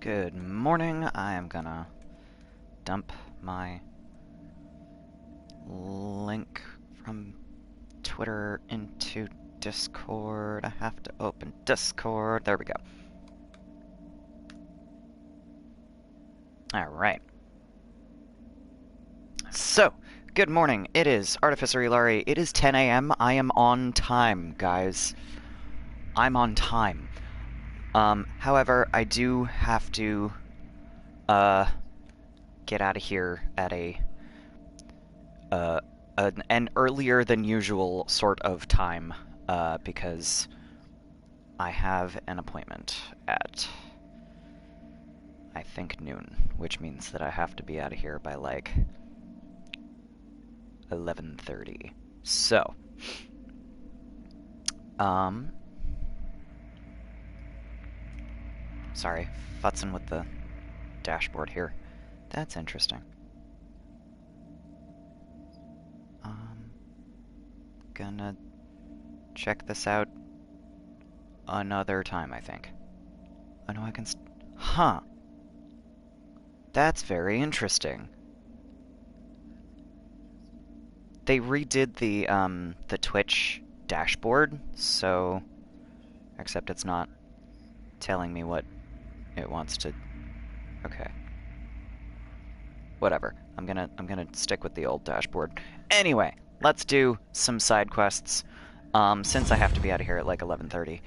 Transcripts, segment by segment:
Good morning. I am gonna dump my link from Twitter into Discord. I have to open Discord. There we go. Alright. So, good morning. It is Artificer Ilari. It is 10 a.m. I am on time, guys. I'm on time. However, I do have to, get out of here at an earlier than usual sort of time, because I have an appointment at, I think, noon, which means that I have to be out of here by, like, 11:30. So, sorry, futzing with the dashboard here. That's interesting. Gonna check this out another time, I think. Oh no, I can huh. That's very interesting. They redid the Twitch dashboard, so except it's not telling me what it wants to. Okay. Whatever. I'm gonna stick with the old dashboard. Anyway, let's do some side quests. Since I have to be out of here at like 11:30.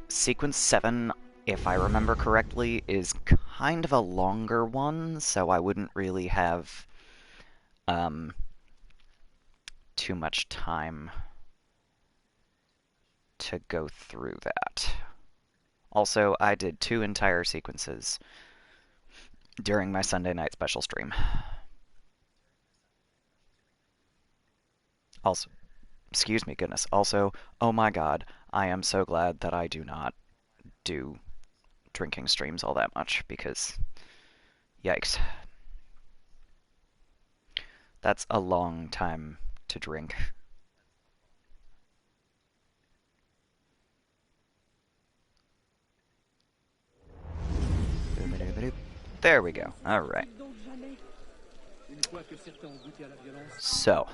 Sequence 7, if I remember correctly, is kind of a longer one, so I wouldn't really have too much time to go through that. Also, I did 2 entire sequences during my Sunday night special stream. Also, excuse me, goodness. Also, oh my god, I am so glad that I do not do drinking streams all that much, because yikes. That's a long time to drink. There we go. Alright. So,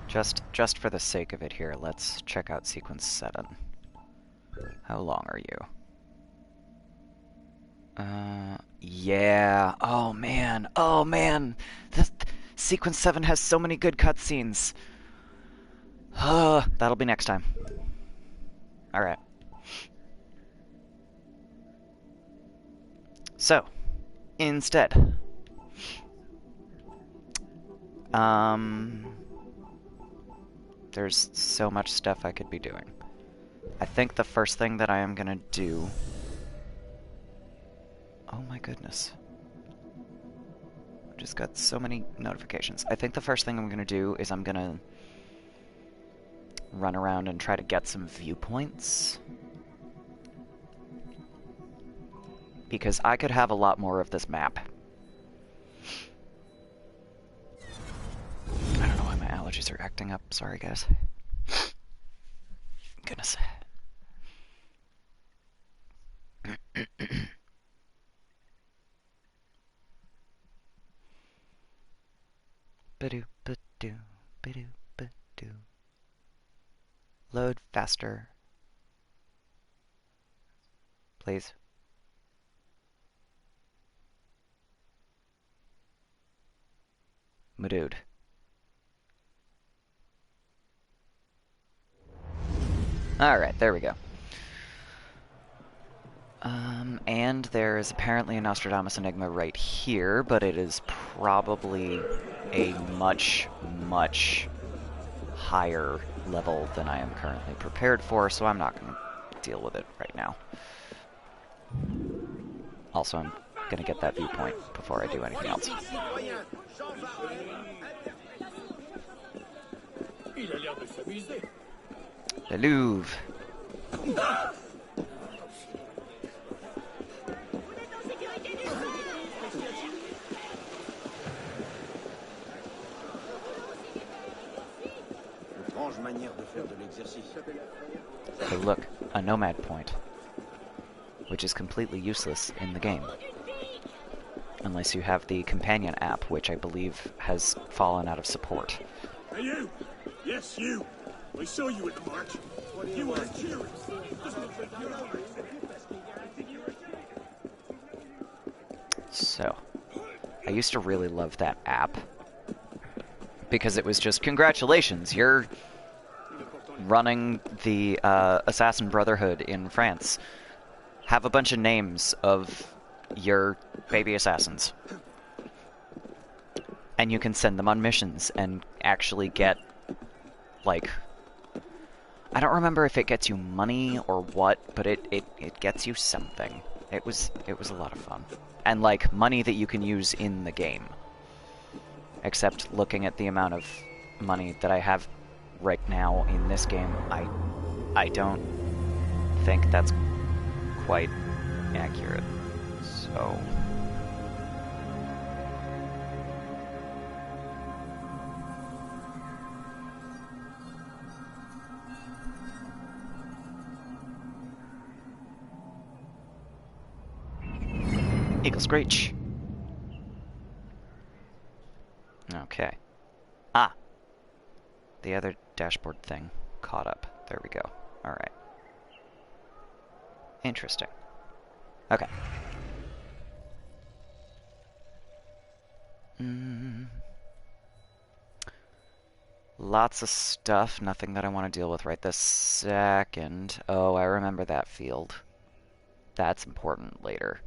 just for the sake of it here, let's check out sequence 7. How long are you? Yeah. Oh man. Oh man. This sequence 7 has so many good cutscenes. That'll be next time. Alright. So, instead, there's so much stuff I could be doing. I think the first thing that I am gonna do... Oh my goodness. I just got so many notifications. I think the first thing I'm gonna do is I'm gonna run around and try to get some viewpoints. Because I could have a lot more of this map. I don't know why my allergies are acting up. Sorry, guys. Goodness. Ba-do-ba-do, ba-do-ba-do. Load faster. Please. My dude. Alright, there we go. And there is apparently a Nostradamus Enigma right here, but it is probably a much, much higher level than I am currently prepared for, so I'm not going to deal with it right now. Also, I'm going to get that viewpoint before I do anything else. Le Louvre. Hey, look, a nomad point. which is completely useless in the game. Unless you have the companion app, which I believe has fallen out of support. Hey, you! Yes, you! I saw you at the march. You were cheering. So, I used to really love that app because it was just, congratulations, you're running the Assassin Brotherhood in France. Have a bunch of names of your baby assassins. And you can send them on missions and actually get, like, I don't remember if it gets you money or what, but it gets you something. It was a lot of fun. And, like, money that you can use in the game. Except looking at the amount of money that I have right now in this game, I don't think that's quite accurate. So... Eagle Screech. Okay. Ah! The other dashboard thing caught up. There we go. Alright. Interesting. Okay. Lots of stuff. Nothing that I want to deal with right this second. Oh, I remember that field. That's important later.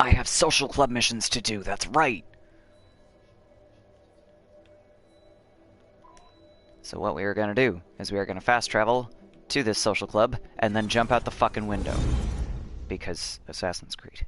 I have social club missions to do, that's right! So what we are going to do is we are going to fast travel to this social club and then jump out the fucking window. Because Assassin's Creed.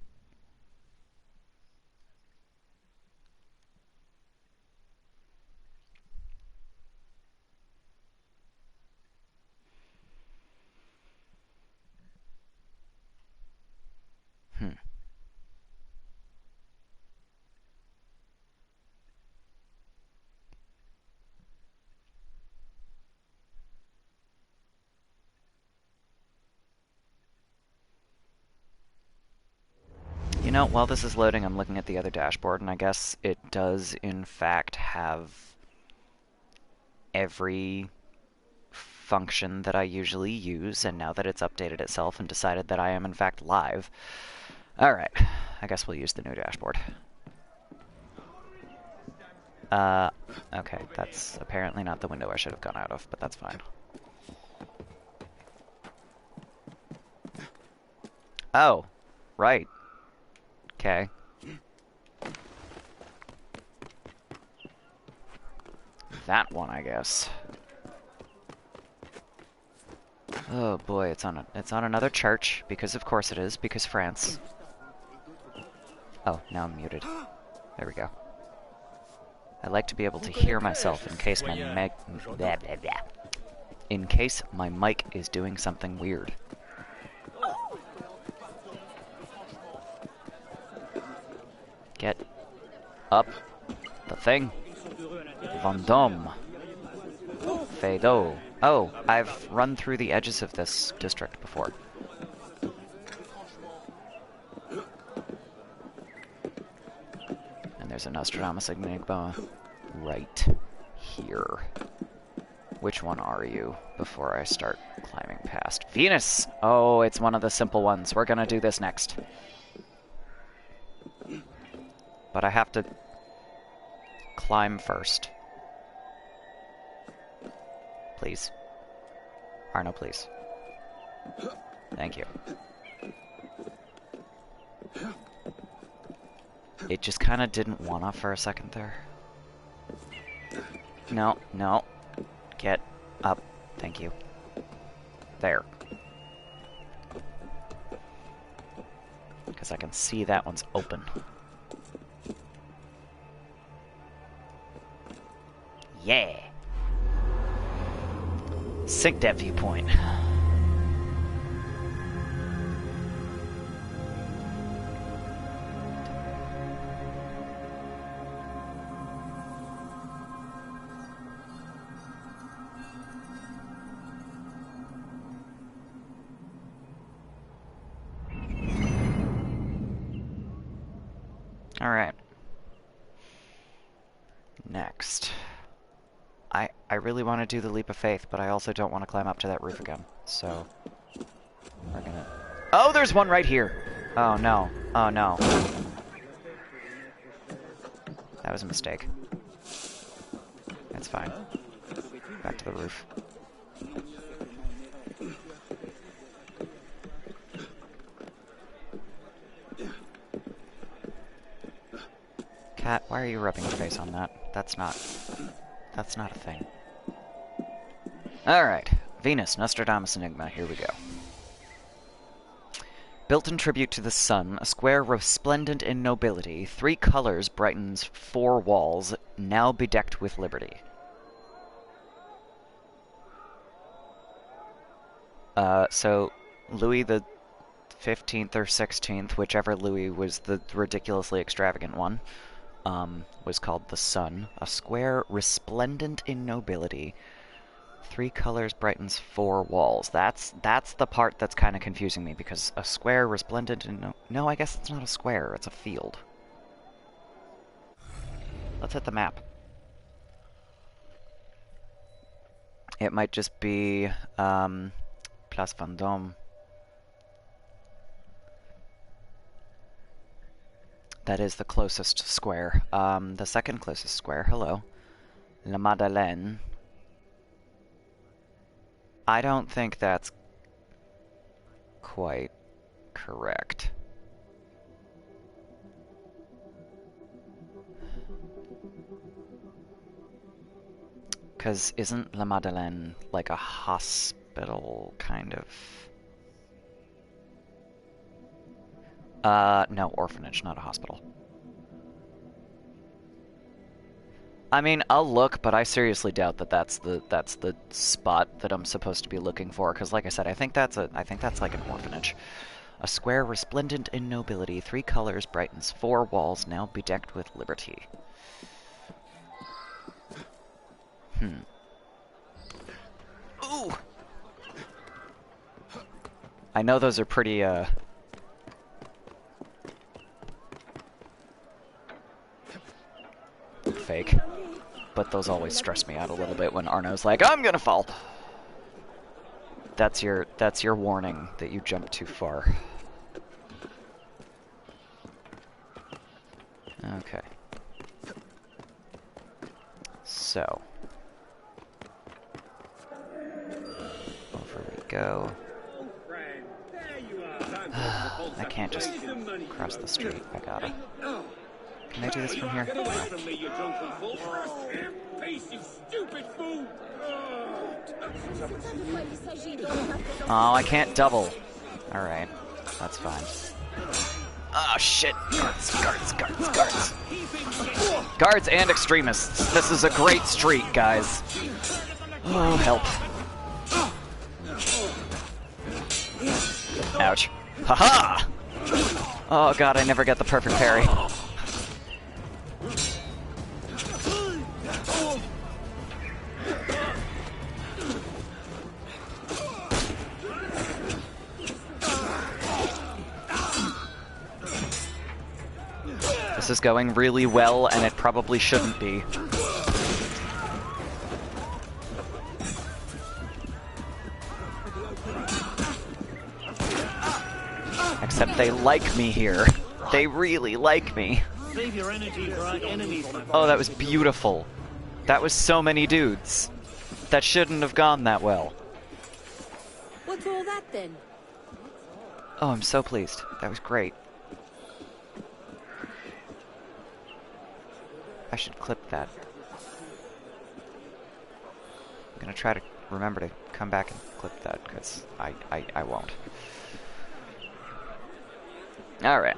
You know, while this is loading, I'm looking at the other dashboard, and I guess it does, in fact, have every function that I usually use, and now that it's updated itself and decided that I am, in fact, live. Alright, I guess we'll use the new dashboard. Okay, that's apparently not the window I should have gone out of, but that's fine. Oh, right. Okay. That one, I guess. Oh boy, it's on another church, because of course it is, because France. Oh, now I'm muted. There we go. I like to be able to hear myself in case my mic... In case my mic is doing something weird. Get up the thing. Vendôme. Feydeau. Oh, I've run through the edges of this district before. And there's a Nostradamus Enigma right here. Which one are you before I start climbing past? Venus! Oh, it's one of the simple ones. We're gonna do this next. But I have to climb first. Please. Arno, please. Thank you. It just kind of didn't wanna for a second there. No, no. Get up. Thank you. There. Because I can see that one's open. Yeah! Sync that viewpoint. next? I really want to do the leap of faith, but I also don't want to climb up to that roof again. So we're gonna... Oh, there's one right here! Oh no. Oh no. That was a mistake. That's fine. Back to the roof. Cat, why are you rubbing your face on that? That's not a thing. Alright. Venus, Nostradamus Enigma. Here we go. Built in tribute to the sun, a square resplendent in nobility, 3 colors brightens 4 walls, now bedecked with liberty. So Louis the 15th or 16th, whichever Louis was the ridiculously extravagant one, was called the sun. A square resplendent in nobility, 3 colors brightens 4 walls. That's the part that's kind of confusing me, because a square resplendent in no, I guess it's not a square, it's a field. Let's hit the map. It might just be Place Vendôme. That is the closest square. The second closest square, hello. La Madeleine. I don't think that's quite correct. Because isn't La Madeleine like a hospital, kind of? No, orphanage, not a hospital. I mean, I'll look, but I seriously doubt that that's the spot that I'm supposed to be looking for. Because, like I said, I think that's like an orphanage. A square resplendent in nobility, 3 colors brightens 4 walls, now bedecked with liberty. Ooh! I know those are pretty, fake. But those always stress me out a little bit when Arno's like, I'm gonna fall! That's your warning that you jumped too far. Okay. So. Over we go. I can't just cross the street. I gotta. Can I do this from here? No. Oh, I can't double. Alright. That's fine. Oh, shit. Guards. Guards and extremists. This is a great street, guys. Oh, help. Ouch. Haha! Oh god, I never get the perfect parry. This is going really well, and it probably shouldn't be. Except they like me here. They really like me. Oh, that was beautiful. That was so many dudes. That shouldn't have gone that well. What's all that then? Oh, I'm so pleased. That was great. I should clip that. I'm gonna try to remember to come back and clip that, because I won't. Alright.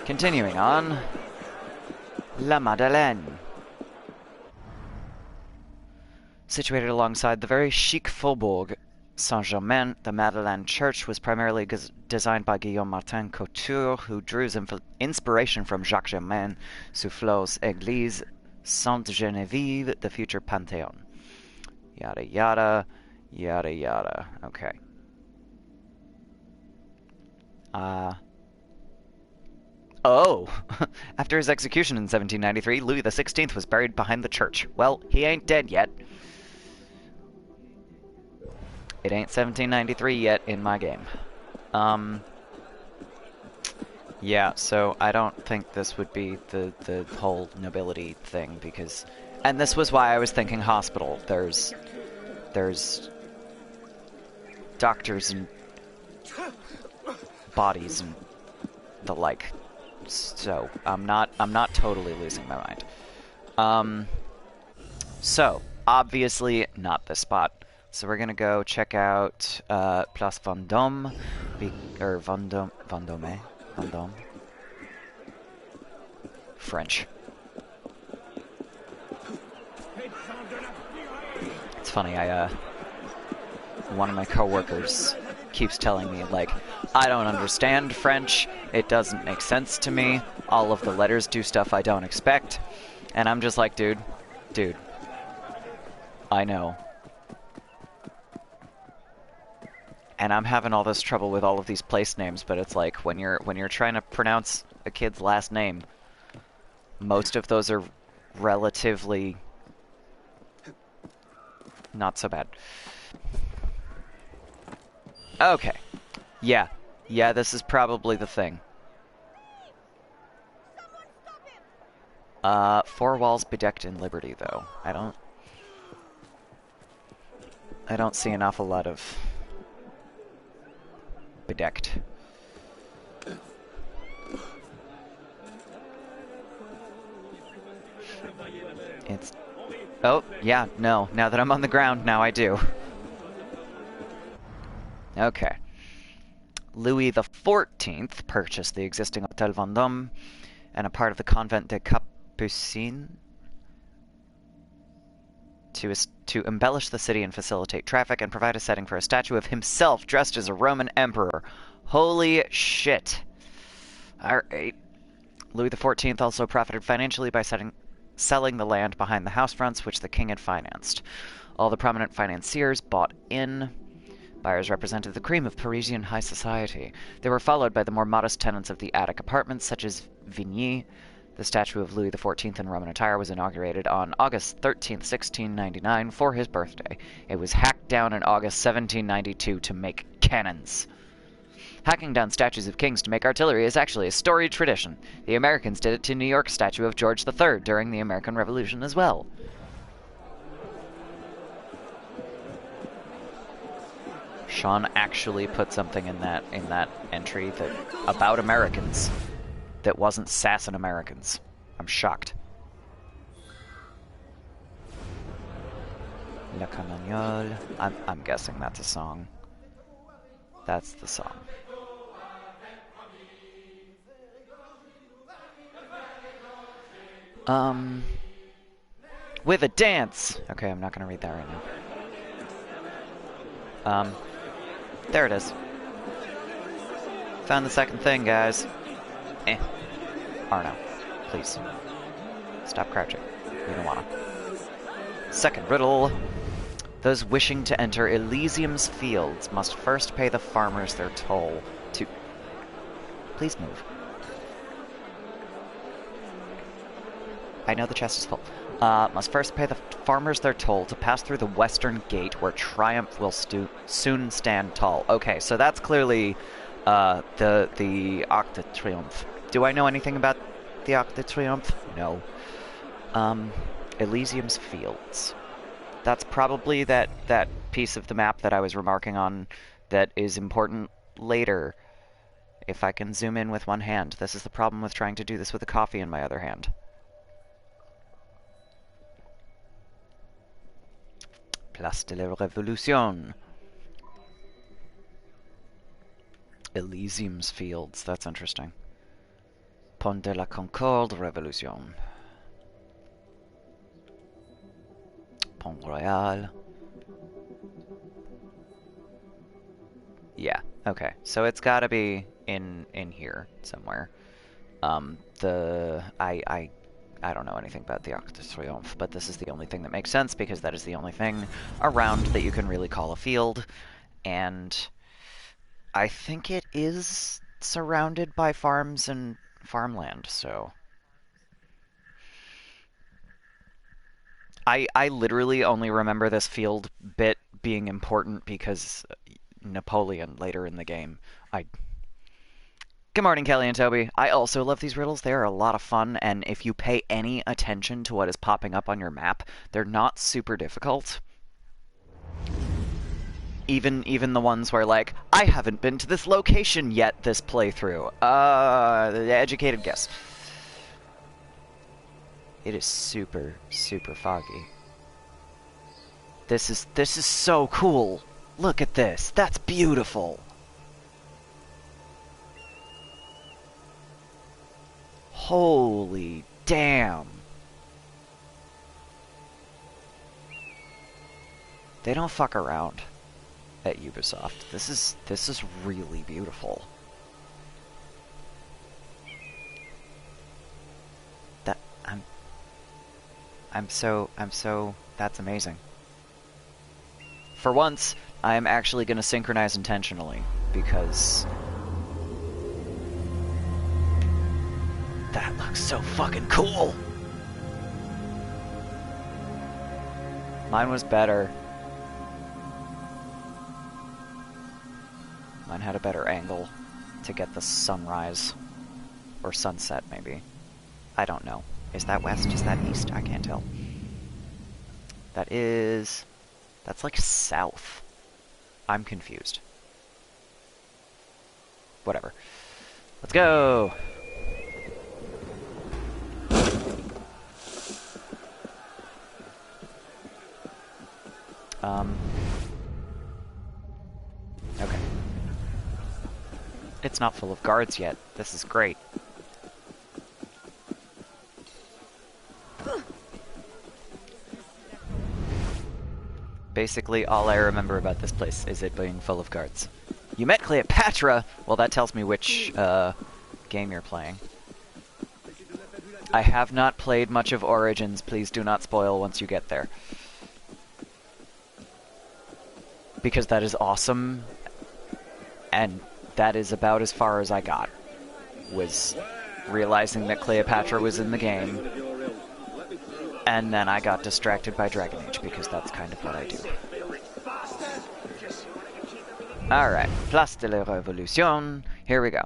Continuing on. La Madeleine. Situated alongside the very chic faubourg Saint-Germain, the Madeleine Church was primarily designed by Guillaume Martin Couture, who drew his inspiration from Jacques Germain Soufflot's Église Sainte-Geneviève, the future Panthéon. Yada yada, yada yada. Okay. Oh! After his execution in 1793, Louis XVI was buried behind the church. Well, he ain't dead yet. It ain't 1793 yet in my game. Yeah, so I don't think this would be the whole nobility thing, because... And this was why I was thinking hospital. There's doctors and bodies and the like. So I'm not totally losing my mind. So obviously not this spot. So we're gonna go check out Place Vendôme, or Vendôme. French. It's funny, one of my coworkers keeps telling me, like, I don't understand French, it doesn't make sense to me, all of the letters do stuff I don't expect, and I'm just like, dude, I know. And I'm having all this trouble with all of these place names, but it's like, when you're trying to pronounce a kid's last name, most of those are relatively not so bad. Okay. Yeah, this is probably the thing. 4 walls bedecked in liberty, though. I don't see an awful lot of bedecked. It's... Oh, yeah, no. Now that I'm on the ground, now I do. Okay. Louis XIV purchased the existing Hôtel Vendôme and a part of the Convent des Capucines to embellish the city and facilitate traffic and provide a setting for a statue of himself dressed as a Roman emperor. Holy shit. Alright. Louis XIV also profited financially by selling the land behind the house fronts, which the king had financed. All the prominent financiers bought in. Buyers represented the cream of Parisian high society. They were followed by the more modest tenants of the attic apartments, such as Vigny. The statue of Louis XIV in Roman attire was inaugurated on August 13, 1699, for his birthday. It was hacked down in August 1792 to make cannons. Hacking down statues of kings to make artillery is actually a storied tradition. The Americans did it to New York's statue of George III during the American Revolution as well. Sean actually put something in that entry that about Americans that wasn't sassing Americans. I'm shocked. La Carmagnole. I'm guessing that's a song. That's the song. With a dance. Okay, I'm not gonna read that right now. There it is. Found the second thing, guys. Arno, please. Stop crouching. We don't wanna. Second riddle. Those wishing to enter Elysium's fields must first pay the farmers their toll to... Please move. I know the chest is full. Must first pay the farmers their toll to pass through the western gate, where triumph will soon stand tall. Okay, so that's clearly the Arc de Triomphe. Do I know anything about the Arc de Triomphe? No. Elysium's Fields. That's probably that piece of the map that I was remarking on that is important later. If I can zoom in with one hand. This is the problem with trying to do this with a coffee in my other hand. Place de la Révolution. Elysium's Fields. That's interesting. Pont de la Concorde, Révolution. Pont Royal. Yeah, okay. So it's gotta be in here somewhere. I don't know anything about the Arc de Triomphe, but this is the only thing that makes sense because that is the only thing around that you can really call a field. And I think it is surrounded by farms and farmland, so... I literally only remember this field bit being important because Napoleon later in the game. Good morning, Kelly and Toby. I also love these riddles. They are a lot of fun, and if you pay any attention to what is popping up on your map, they're not super difficult. Even the ones where, like, I haven't been to this location yet this playthrough. The educated guess. It is super, super foggy. This is so cool. Look at this. That's beautiful. Holy damn. They don't fuck around at Ubisoft. This is really beautiful. That I'm so that's amazing. For once, I am actually going to synchronize intentionally because that looks so fucking cool. Mine was better. Mine had a better angle to get the sunrise. Or sunset, maybe. I don't know. Is that west? Is that east? I can't tell. That's like south. I'm confused. Whatever. Let's go! Okay. It's not full of guards yet. This is great. Basically, all I remember about this place is it being full of guards. You met Cleopatra! Well, that tells me which, game you're playing. I have not played much of Origins. Please do not spoil once you get there. Because that is awesome, and that is about as far as I got. Was realizing that Cleopatra was in the game, and then I got distracted by Dragon Age, because that's kind of what I do. Alright, Place de la Révolution, here we go.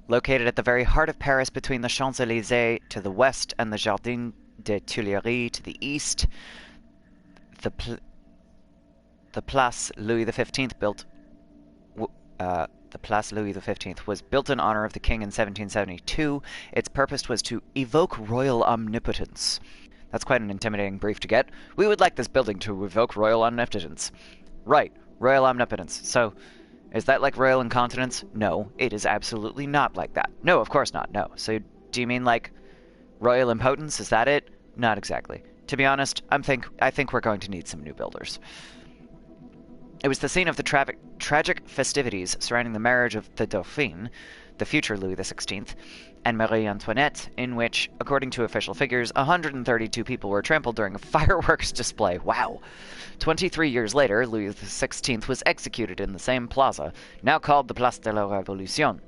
Located at the very heart of Paris between the Champs-Élysées to the west and the Jardin des Tuileries to the east, the Place Louis XV the Place Louis XV was built in honor of the king in 1772. Its purpose was to evoke royal omnipotence. That's quite an intimidating brief to get. We would like this building to evoke royal omnipotence. Right, royal omnipotence. So, is that like royal incontinence? No, it is absolutely not like that. No, of course not, no. So, do you mean like royal impotence? Is that it? Not exactly. To be honest, I think we're going to need some new builders. It was the scene of the tragic festivities surrounding the marriage of the Dauphine, the future Louis XVI, and Marie Antoinette, in which, according to official figures, 132 people were trampled during a fireworks display. Wow! 23 years later, Louis XVI was executed in the same plaza, now called the Place de la Révolution.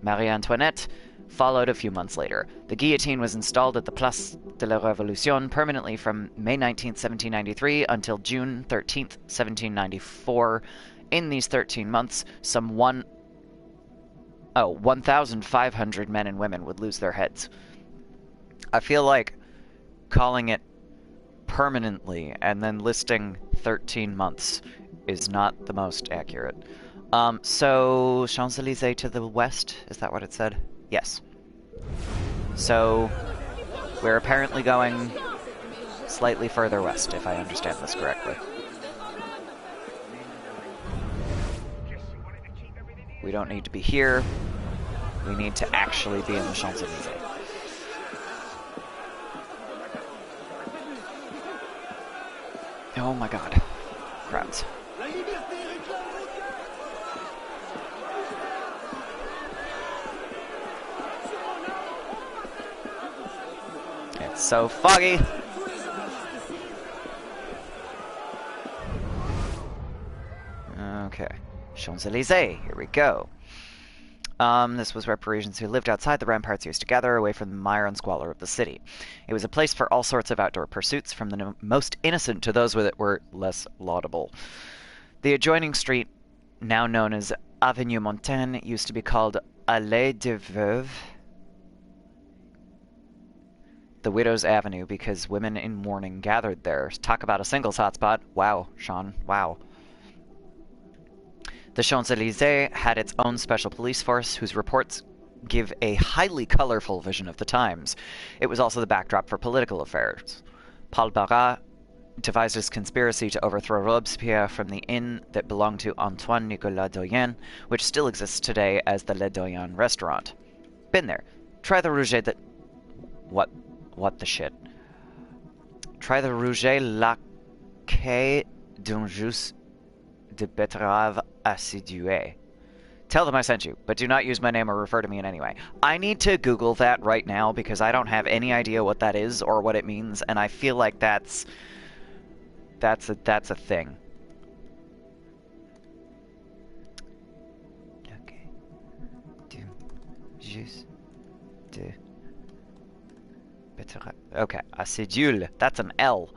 Marie Antoinette followed a few months later. The guillotine was installed at the Place de la Révolution permanently from May 19, 1793 until June 13, 1794. In these 13 months, some 1,500 men and women would lose their heads. I feel like calling it permanently and then listing 13 months is not the most accurate. So, Champs-Élysées to the west, is that what it said? Yes. So, we're apparently going slightly further west, if I understand this correctly. We don't need to be here. We need to actually be in the Champs-Élysées. Oh my god. Crowds. It's so foggy. Okay. Champs-Élysées, here we go. This was where Parisians who lived outside the ramparts used to gather away from the mire and squalor of the city. It was a place for all sorts of outdoor pursuits, from the most innocent to those that were less laudable. The adjoining street, now known as Avenue Montaigne, used to be called Allée des Veuves, the Widow's Avenue, because women in mourning gathered there. Talk about a singles hotspot. Wow, Sean, wow. The Champs-Élysées had its own special police force, whose reports give a highly colorful vision of the times. It was also the backdrop for political affairs. Paul Barras devised his conspiracy to overthrow Robespierre from the inn that belonged to Antoine Nicolas Doyen, which still exists today as the Le Doyen restaurant. Been there. Try the Rouget that... What the shit? Try the Rouget Laquais d'un jus de betterave acidulé. Tell them I sent you, but do not use my name or refer to me in any way. I need to Google that right now because I don't have any idea what that is or what it means, and I feel like that's a thing. Okay. Du jus de betterave. Okay, acidule. That's an L.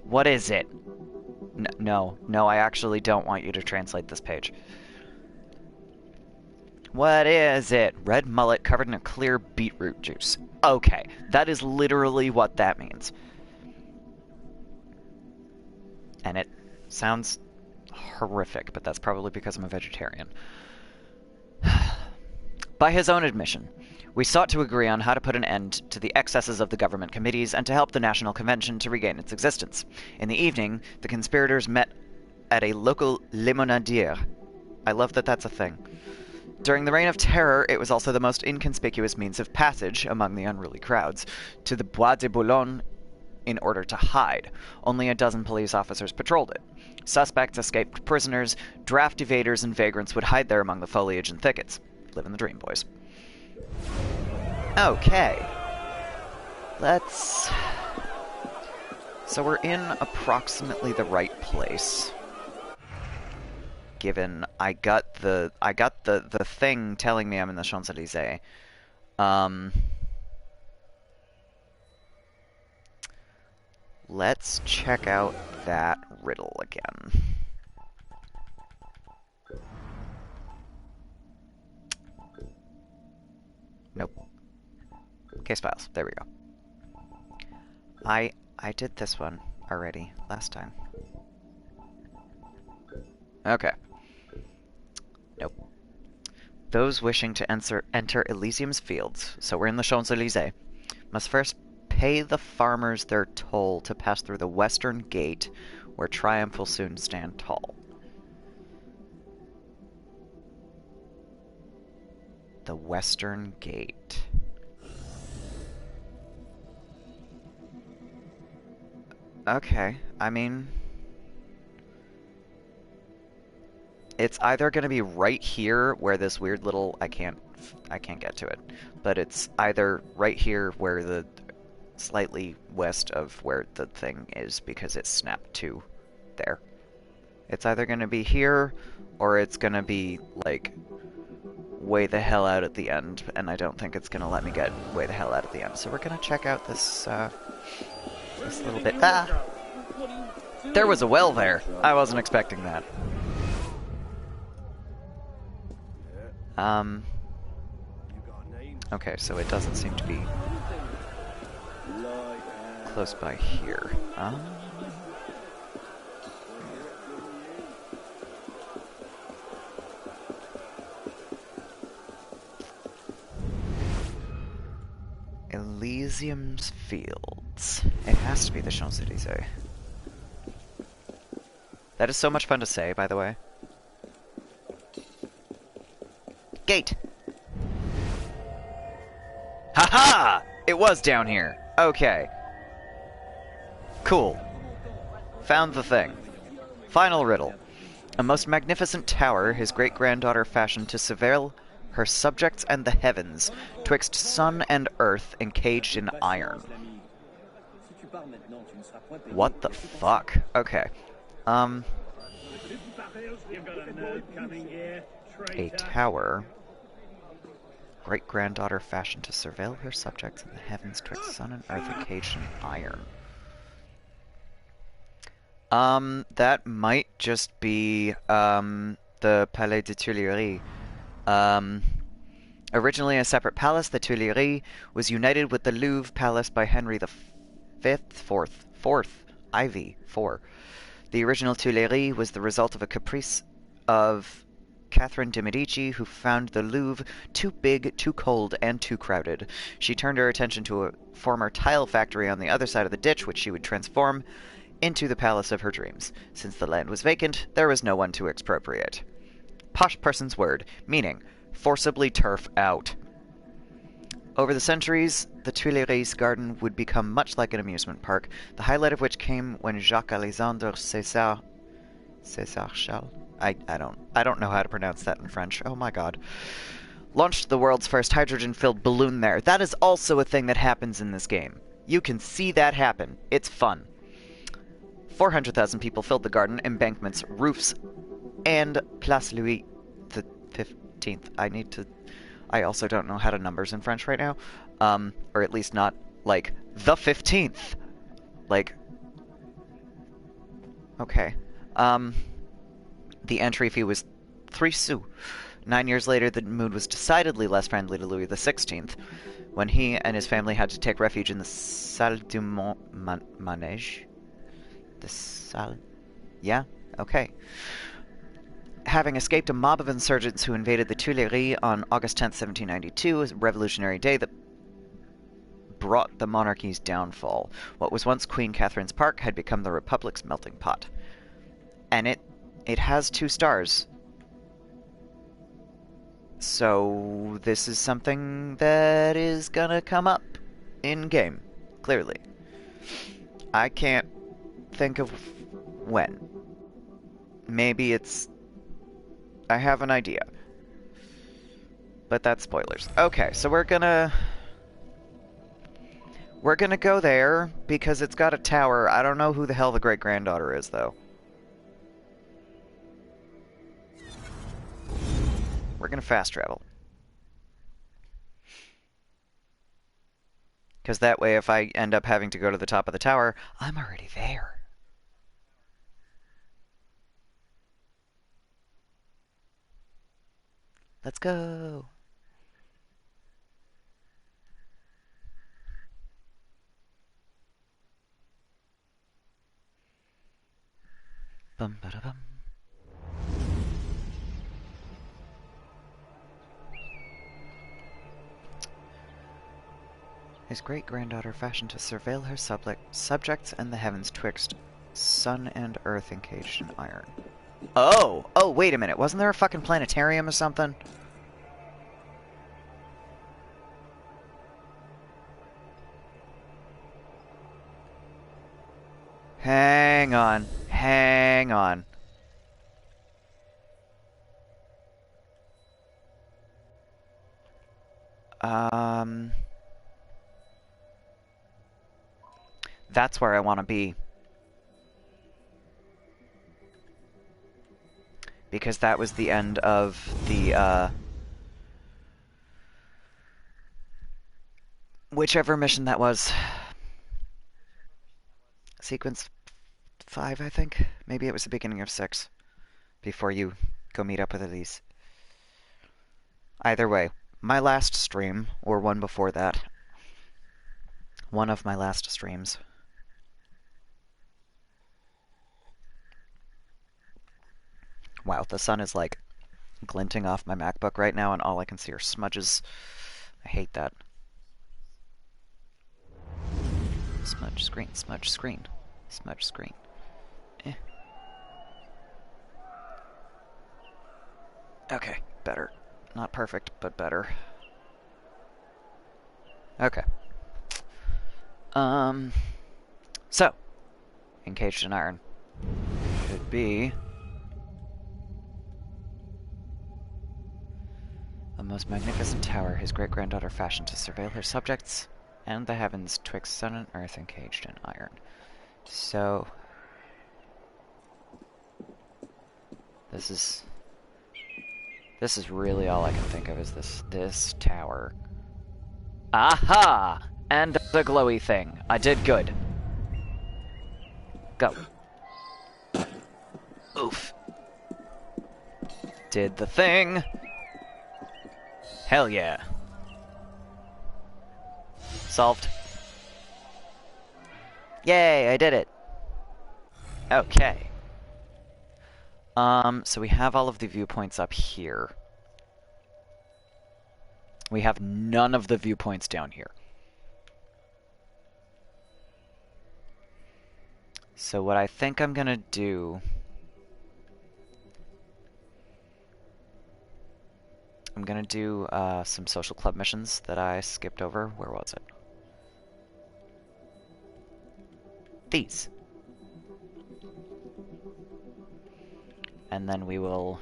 What is it? No, I actually don't want you to translate this page. What is it? Red mullet covered in a clear beetroot juice. Okay, that is literally what that means. And it sounds horrific, but that's probably because I'm a vegetarian. By his own admission, we sought to agree on how to put an end to the excesses of the government committees and to help the National Convention to regain its existence. In the evening, the conspirators met at a local limonadier. I love that that's a thing. During the Reign of Terror, it was also the most inconspicuous means of passage among the unruly crowds to the Bois de Boulogne in order to hide. Only a dozen police officers patrolled it. Suspects, escaped prisoners, draft evaders, and vagrants would hide there among the foliage and thickets. Living the dream, boys. Okay. So we're in approximately the right place. Given I got the thing telling me I'm in the Champs-Élysées. Let's check out that riddle again. Nope. Case files. There we go. I did this one already last time. Okay. Nope. Those wishing to enter Elysium's fields, so we're in the Champs-Élysées, must first pay the farmers their toll to pass through the western gate, where triumph will soon stand tall. The western gate. Okay, I mean, it's either going to be right here where this weird little I can't get to it, but it's either right here where the slightly west of where the thing is because it's snapped to there. It's either going to be here or it's going to be like way the hell out at the end, and I don't think it's going to let me get way the hell out at the end. So we're going to check out this this little bit. Ah! There was a well there. I wasn't expecting that. Okay, so it doesn't seem to be close by here. Elysium's Fields. It has to be the Champs-Élysées. That is so much fun to say, by the way. Gate! Haha! It was down here. Okay. Cool. Found the thing. Final riddle. A most magnificent tower his great-granddaughter fashioned to surveil her subjects and the heavens, twixt sun and earth encaged in iron. What the fuck? Okay. a tower. Great-granddaughter fashioned to surveil her subjects in the heavens twixt sun and earth encaged in iron. That might just be, the Palais des Tuileries. Originally a separate palace, the Tuileries was united with the Louvre Palace by Henry V, fourth, Ivy, 4. The original Tuileries was the result of a caprice of Catherine de' Medici, who found the Louvre too big, too cold, and too crowded. She turned her attention to a former tile factory on the other side of the ditch, which she would transform into the palace of her dreams. Since the land was vacant, there was no one to expropriate. Posh person's word, meaning forcibly turf out. Over the centuries, the Tuileries garden would become much like an amusement park, the highlight of which came when Jacques-Alexandre César Chal? I don't know how to pronounce that in French. Oh my god. Launched the world's first hydrogen-filled balloon there. That is also a thing that happens in this game. You can see that happen. It's fun. 400,000 people filled the garden, embankments, roofs, and Place Louis the 15th. I also don't know how to numbers in French right now. Or at least not, like, the 15th. Like, okay. The entry fee was 3 sous. 9 years later, the mood was decidedly less friendly to Louis XVI, when he and his family had to take refuge in the Salle du Manège. The Salle? Yeah? Okay. Having escaped a mob of insurgents who invaded the Tuileries on August 10, 1792, a revolutionary day that brought the monarchy's downfall. What was once Queen Catherine's Park had become the Republic's melting pot. And it has 2 stars. So this is something that is gonna come up in-game, clearly. I can't think of when. Maybe it's... I have an idea. But that's spoilers. Okay, so we're gonna go there, because it's got a tower. I don't know who the hell the great-granddaughter is, though. We're gonna fast travel. Because that way, if I end up having to go to the top of the tower, I'm already there. Let's go. Bum ba da bum. His great-granddaughter fashioned to surveil her subjects and the heavens twixt sun and earth encaged in iron. Oh! Oh, wait a minute. Wasn't there a fucking planetarium or something? Hang on. Hang on. That's where I want to be. Because that was the end of the, whichever mission that was. Sequence 5, I think? Maybe it was the beginning of 6. Before you go meet up with Elise. Either way, my last stream, or one before that. One of my last streams. Wow, the sun is like glinting off my MacBook right now and all I can see are smudges. I hate that. Smudge screen, smudge screen, smudge screen. Okay, better. Not perfect, but better. Okay. So, encaged in iron. Should be a most magnificent tower his great-granddaughter fashioned to surveil her subjects and the heavens twixt sun and earth encaged in iron. So, this is This is really all I can think of is this tower. Aha! And the glowy thing. I did good. Go. Oof. Did the thing. Hell yeah. Solved. Yay, I did it. Okay. So we have all of the viewpoints up here. We have none of the viewpoints down here. So what I think I'm gonna do... I'm gonna do some social club missions that I skipped over. Where was it? These. And then we will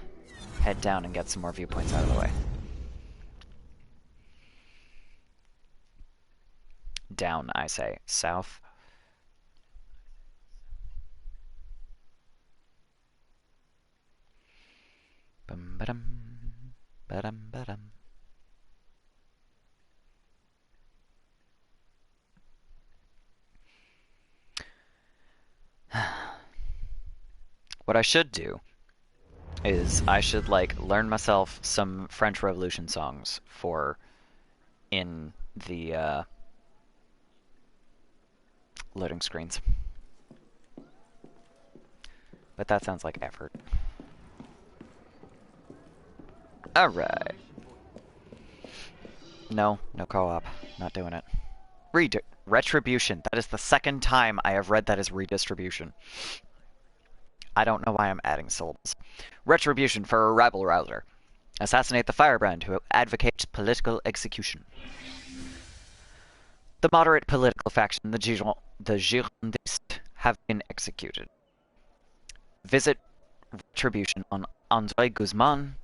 head down and get some more viewpoints out of the way. Down, I say. South. Bum ba-dum, ba-dum ba-dum. What I should do is I should like learn myself some French Revolution songs for in the loading screens. But that sounds like effort. Alright. No co-op. Not doing it. Retribution. That is the second time I have read that as redistribution. I don't know why I'm adding syllables. Retribution for a rabble rouser. Assassinate the firebrand who advocates political execution. The moderate political faction, the Girondists, have been executed. Visit Retribution on André Guzman,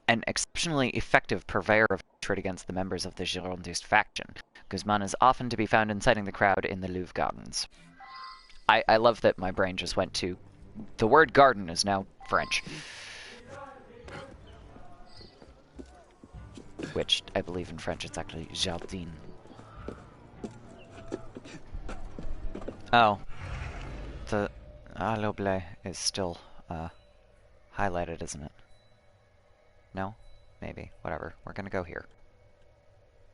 an exceptionally effective purveyor of hatred against the members of the Girondist faction. Guzman is often to be found inciting the crowd in the Louvre Gardens. I love that my brain just went to... The word garden is now French. Which, I believe in French, it's actually jardin. Oh. The l'oble is still highlighted, isn't it? No? Maybe. Whatever. We're gonna go here.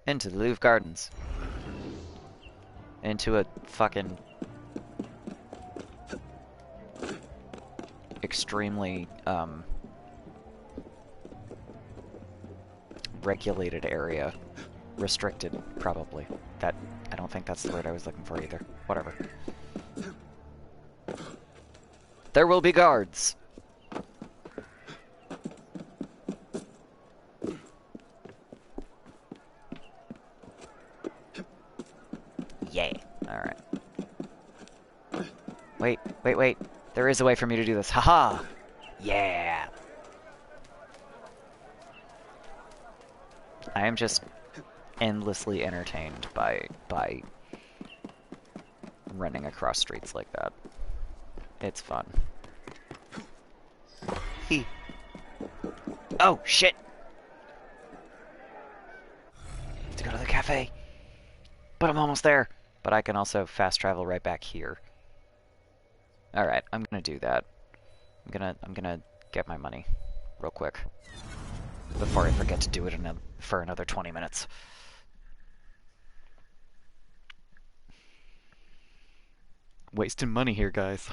Into the Louvre Gardens. Into a fucking... extremely, regulated area. Restricted, probably. That... I don't think that's the word I was looking for either. Whatever. There will be guards! Yay. Alright. Wait. There is a way for me to do this. Haha! Yeah! I am just endlessly entertained by running across streets like that. It's fun. He. Oh, shit! To go to the cafe. But I'm almost there. But I can also fast travel right back here. Alright, I'm gonna do that. I'm gonna get my money real quick. Before I forget to do it for another 20 minutes. Wasting money here, guys.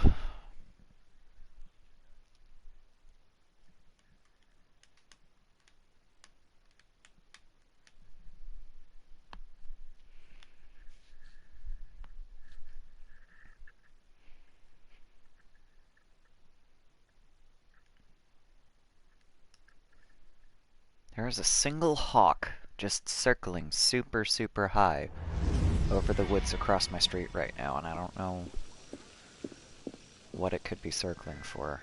There is a single hawk just circling super, super high over the woods across my street right now, and I don't know what it could be circling for.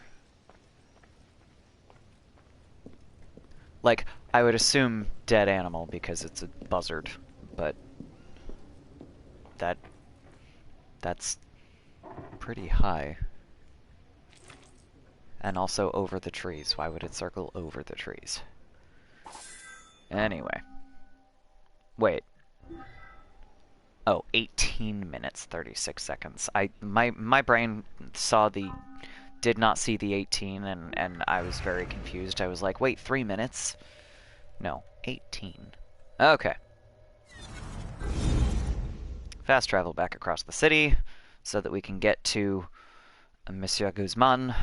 Like, I would assume dead animal because it's a buzzard, but that's pretty high. And also over the trees. Why would it circle over the trees? Anyway. Wait. Oh, 18 minutes, 36 seconds. My brain did not see the 18, and I was very confused. I was like, wait, 3 minutes? No, 18. Okay. Fast travel back across the city so that we can get to Monsieur Guzman.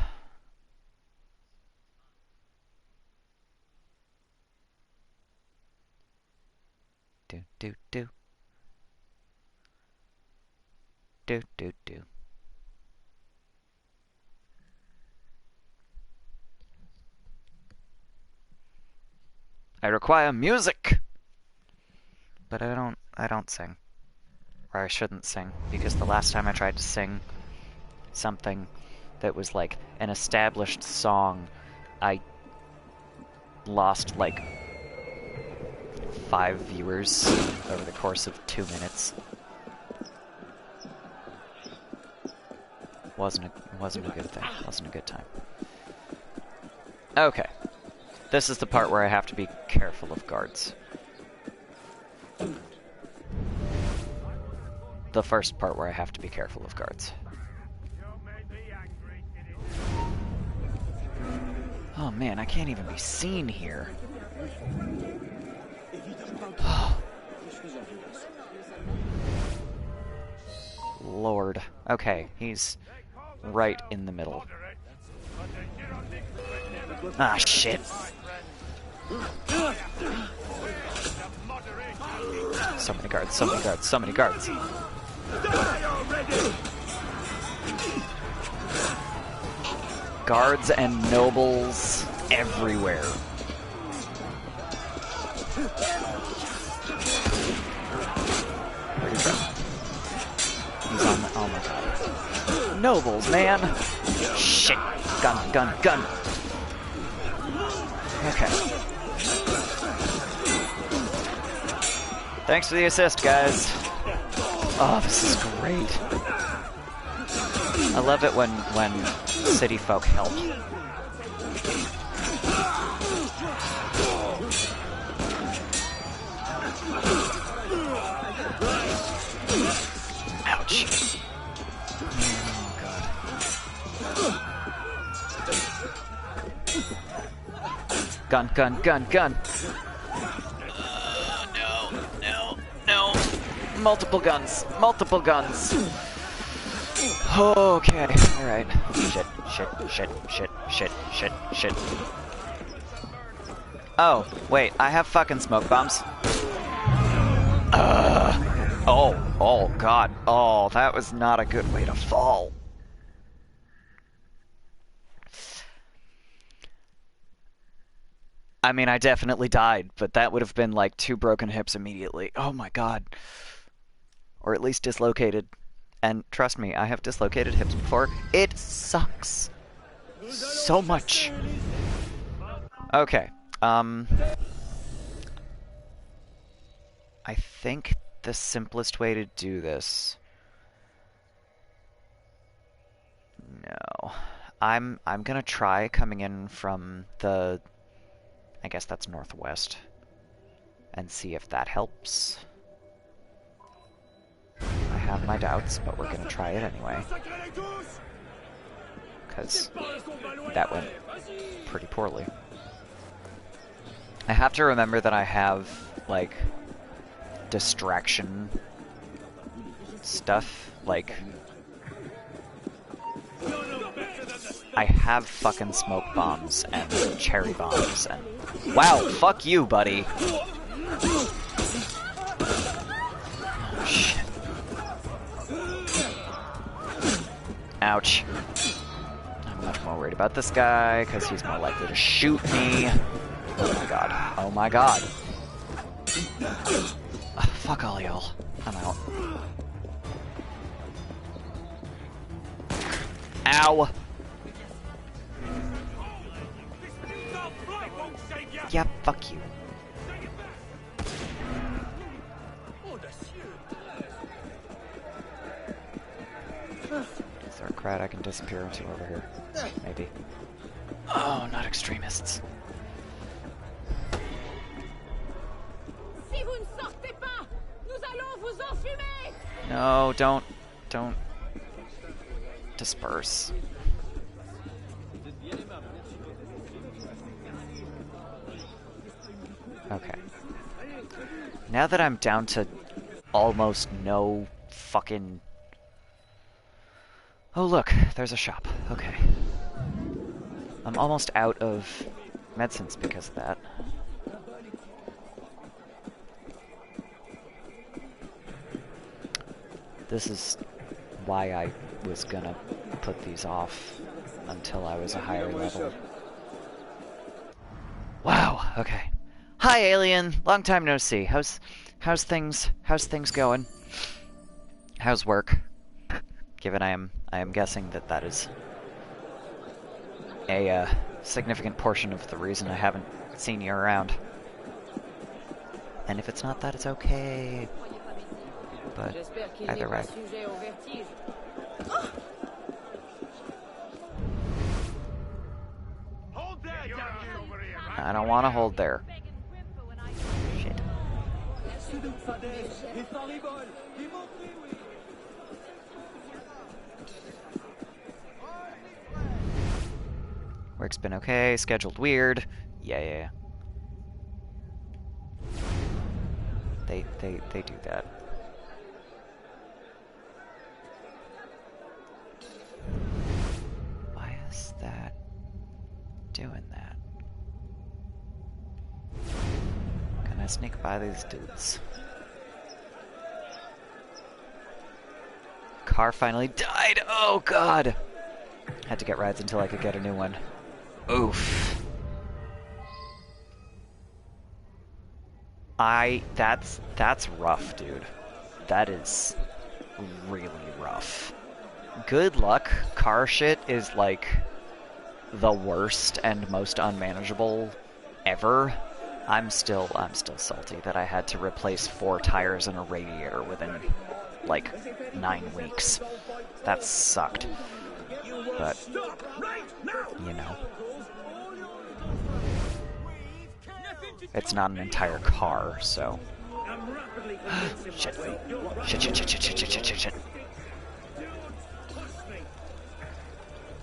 Do, do, do. Do, do, do. I require music! But I don't sing. Or I shouldn't sing, because the last time I tried to sing something that was like an established song, I lost like 5 viewers over the course of 2 minutes. Wasn't a good thing. Wasn't a good time. Okay. This is the part where I have to be careful of guards. The first part where I have to be careful of guards. Oh man, I can't even be seen here. Lord. Okay, he's right in the middle. Ah, shit. So many guards, so many guards, so many guards. Guards and nobles everywhere. Where'd he go? He's on the... Oh my god. Nobles, man! Shit! Gun, gun, gun! Okay. Thanks for the assist, guys. Oh, this is great. I love it when city folk help. Ouch. Oh, God. Gun, gun, gun, gun. No. Multiple guns. Multiple guns. Okay. Alright. Shit. Oh, wait. I have fucking smoke bombs. Oh, God. Oh, that was not a good way to fall. I mean, I definitely died, but that would have been like 2 broken hips immediately. Oh my god. Or at least dislocated. And trust me, I have dislocated hips before. It sucks. So much. Okay. I think the simplest way to do this... No. I'm gonna try coming in from the... I guess that's northwest. And see if that helps. I have my doubts, but we're gonna try it anyway. Because that went pretty poorly. I have to remember that I have, like, distraction stuff. Like, I have fucking smoke bombs and cherry bombs and... Wow, fuck you, buddy. Oh, shit. Ouch. I'm much more worried about this guy, because he's more likely to shoot me. Oh my god. Oh my god. Fuck all y'all. I'm out. Ow! Yeah, fuck you. Is there a crowd I can disappear into over here? Maybe. Oh, not extremists. Si vous ne sortez pas, nous allons vous enfumer. No, don't disperse. Okay. Now that I'm down to almost no fucking... Oh look, there's a shop. Okay. I'm almost out of medicines because of that. This is why I was gonna put these off until I was a higher level. Wow, okay. Hi alien, long time no see. How's things going? How's work? Given I am guessing that is a significant portion of the reason I haven't seen you around. And if it's not that, it's okay. But either way. I don't want to hold there. Shit. Work's been okay, scheduled weird. Yeah. They do that. Why is that doing that? Can I sneak by these dudes? Car finally died! Oh god! Had to get rides until I could get a new one. Oof. That's rough, dude. That is really rough. Good luck. Car shit is like the worst and most unmanageable ever. I'm still salty that I had to replace 4 tires and a radiator within like 9 weeks. That sucked. But you know. It's not an entire car, so. Shit. Shit.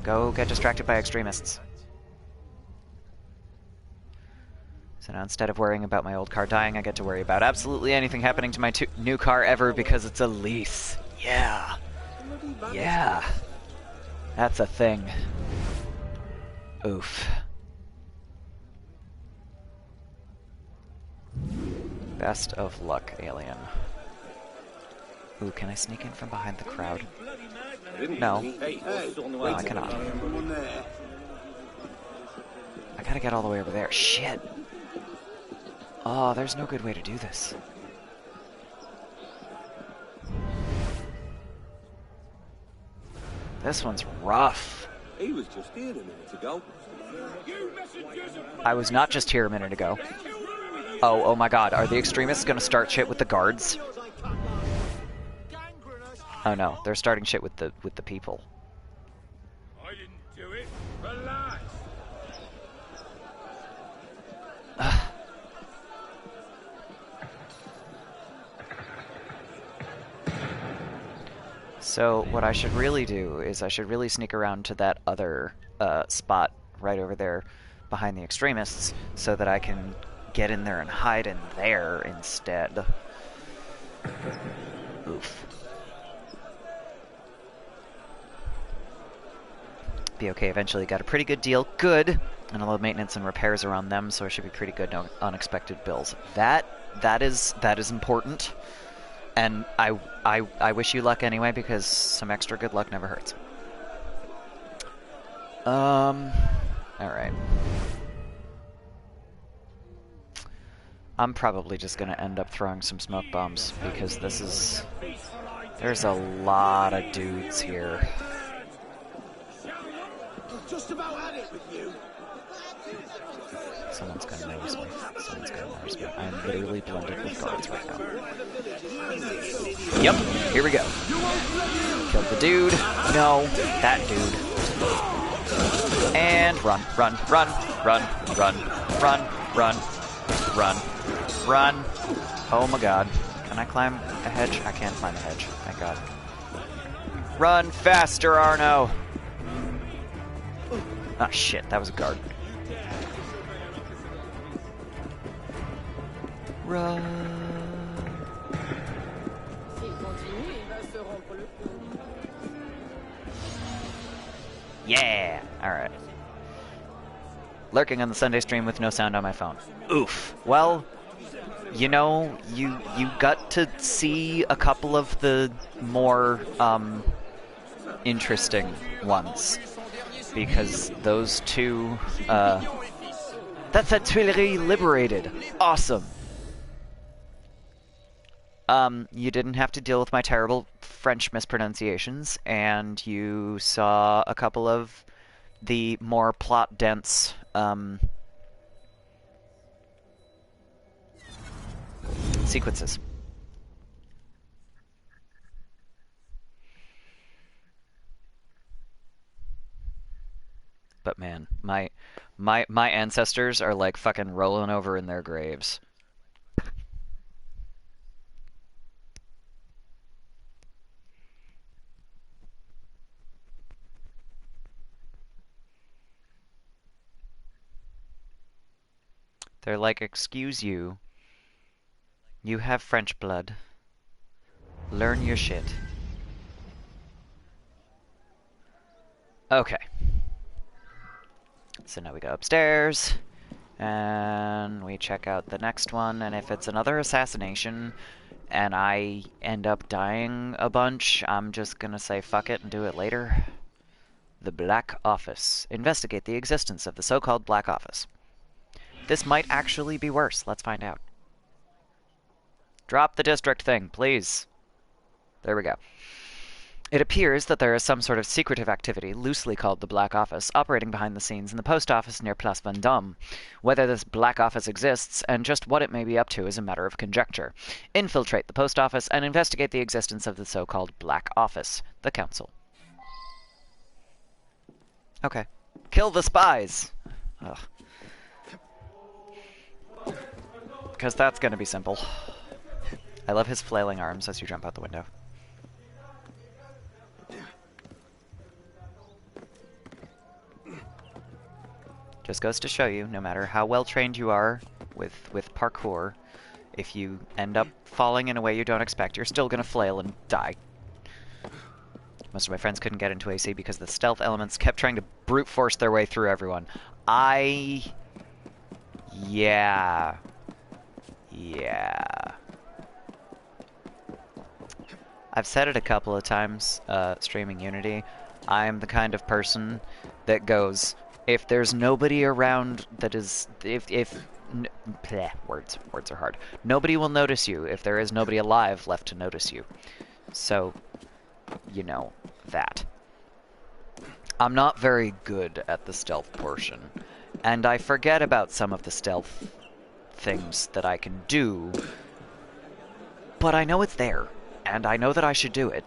Go get distracted by extremists. So now instead of worrying about my old car dying, I get to worry about absolutely anything happening to my new car ever because it's a lease. Yeah. Yeah. That's a thing. Oof. Best of luck, alien. Ooh, can I sneak in from behind the crowd? No. Well, I cannot. I gotta get all the way over there. Shit! Oh, there's no good way to do this. This one's rough. He was just here a minute ago. I was not just here a minute ago. Oh my god, are the extremists gonna start shit with the guards? Oh no, they're starting shit with the people. I didn't do it. Relax. So what I should really do is I should really sneak around to that other spot right over there behind the extremists so that I can get in there and hide in there instead. Oof. Be okay eventually. Got a pretty good deal. Good. And a lot of maintenance and repairs are on them, so it should be pretty good. No unexpected bills. That is important. And I wish you luck anyway, because some extra good luck never hurts. Alright. I'm probably just gonna end up throwing some smoke bombs, because this is... There's a lot of dudes here. Just about had it with you. Someone's gonna notice me. I'm literally blended with guards right now. Yep, here we go. Killed the dude. No, that dude. And run, run, run, run, run, run, run, run, run. Oh my god. Can I climb a hedge? I can't climb a hedge. Thank god. Run faster, Arno! Ah, shit. That was a guard. Run. Yeah! Alright. Lurking on the Sunday stream with no sound on my phone. Oof. Well, you know, you got to see a couple of the more, interesting ones. Because those two, That's a Tuileries liberated! Awesome! You didn't have to deal with my terrible French mispronunciations, and you saw a couple of the more plot-dense, sequences. But man, my ancestors are like fucking rolling over in their graves. They're like, excuse you. You have French blood. Learn your shit. Okay. So now we go upstairs, and we check out the next one, and if it's another assassination, and I end up dying a bunch, I'm just gonna say fuck it and do it later. The Black Office. Investigate the existence of the so-called Black Office. This might actually be worse. Let's find out. Drop the district thing, please. There we go. It appears that there is some sort of secretive activity, loosely called the Black Office, operating behind the scenes in the post office near Place Vendôme. Whether this Black Office exists, and just what it may be up to, is a matter of conjecture. Infiltrate the post office and investigate the existence of the so-called Black Office, the Council. Okay. Kill the spies! Ugh. Because that's gonna be simple. I love his flailing arms as you jump out the window. Just goes to show you, no matter how well trained you are with parkour, if you end up falling in a way you don't expect, you're still gonna flail and die. Most of my friends couldn't get into AC because the stealth elements kept trying to brute force their way through everyone. Yeah. I've said it a couple of times, streaming Unity. I'm the kind of person that goes, if there's nobody around that is, words are hard. Nobody will notice you if there is nobody alive left to notice you. So, you know, that. I'm not very good at the stealth portion, and I forget about some of the stealth things that I can do, but I know it's there, and I know that I should do it.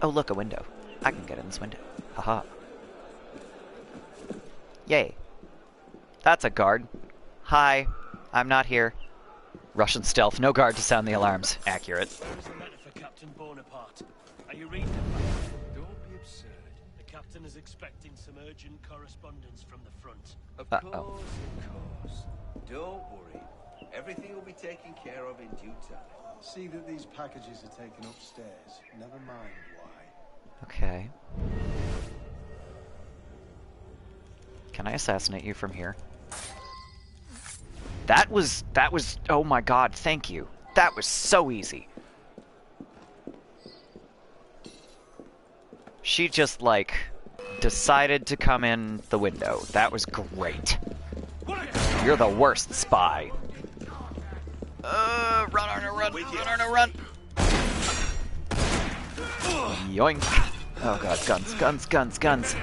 Oh look, a window. I can get in this window. Haha. Yay. That's a guard. Hi, I'm not here. Russian stealth, no guard to sound the alarms. Accurate. There's a letter for Captain Bonaparte. Are you reading it? Don't be absurd. The captain is expecting some urgent correspondence from the front. Of course. Don't worry. Everything will be taken care of in due time. See that these packages are taken upstairs. Never mind why. Okay. Can I assassinate you from here? That was, oh my god, thank you. That was so easy. She just, like, decided to come in the window. That was great. You're the worst spy. Run, Arno, run! Run, Arno, run! Yoink! Oh god, guns, guns, guns, guns!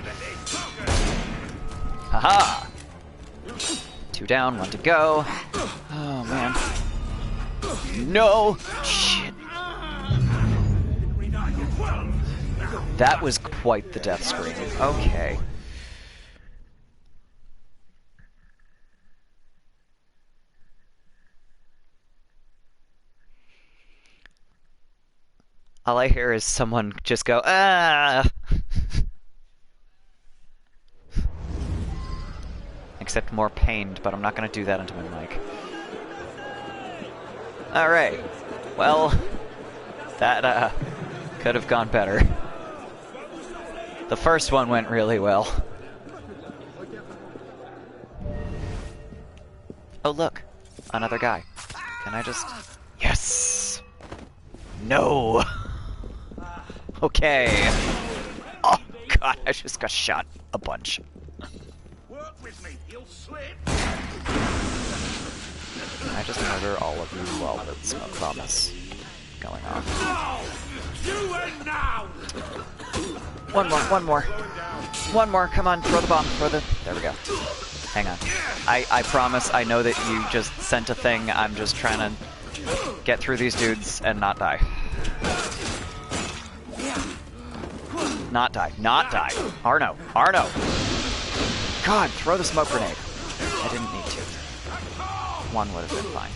Haha! 2 down, 1 to go. Oh man. No! Shit. That was quite the death scream. Okay. All I hear is someone just go, ah! Except more pained, but I'm not going to do that into my mic. Alright. Well, that, could have gone better. The first one went really well. Oh, look. Another guy. Can I just... Yes! No! Okay. Oh, God, I just got shot a bunch. Work with me, you'll slip. Can I just murder all of you while the smoke bomb is going off? You and now! One more. One more, come on, throw the bomb, There we go. Hang on. I promise, I know that you just sent a thing, I'm just trying to get through these dudes and not die. Not die. Arno. God, throw the smoke grenade. I didn't need to. One would have been fine.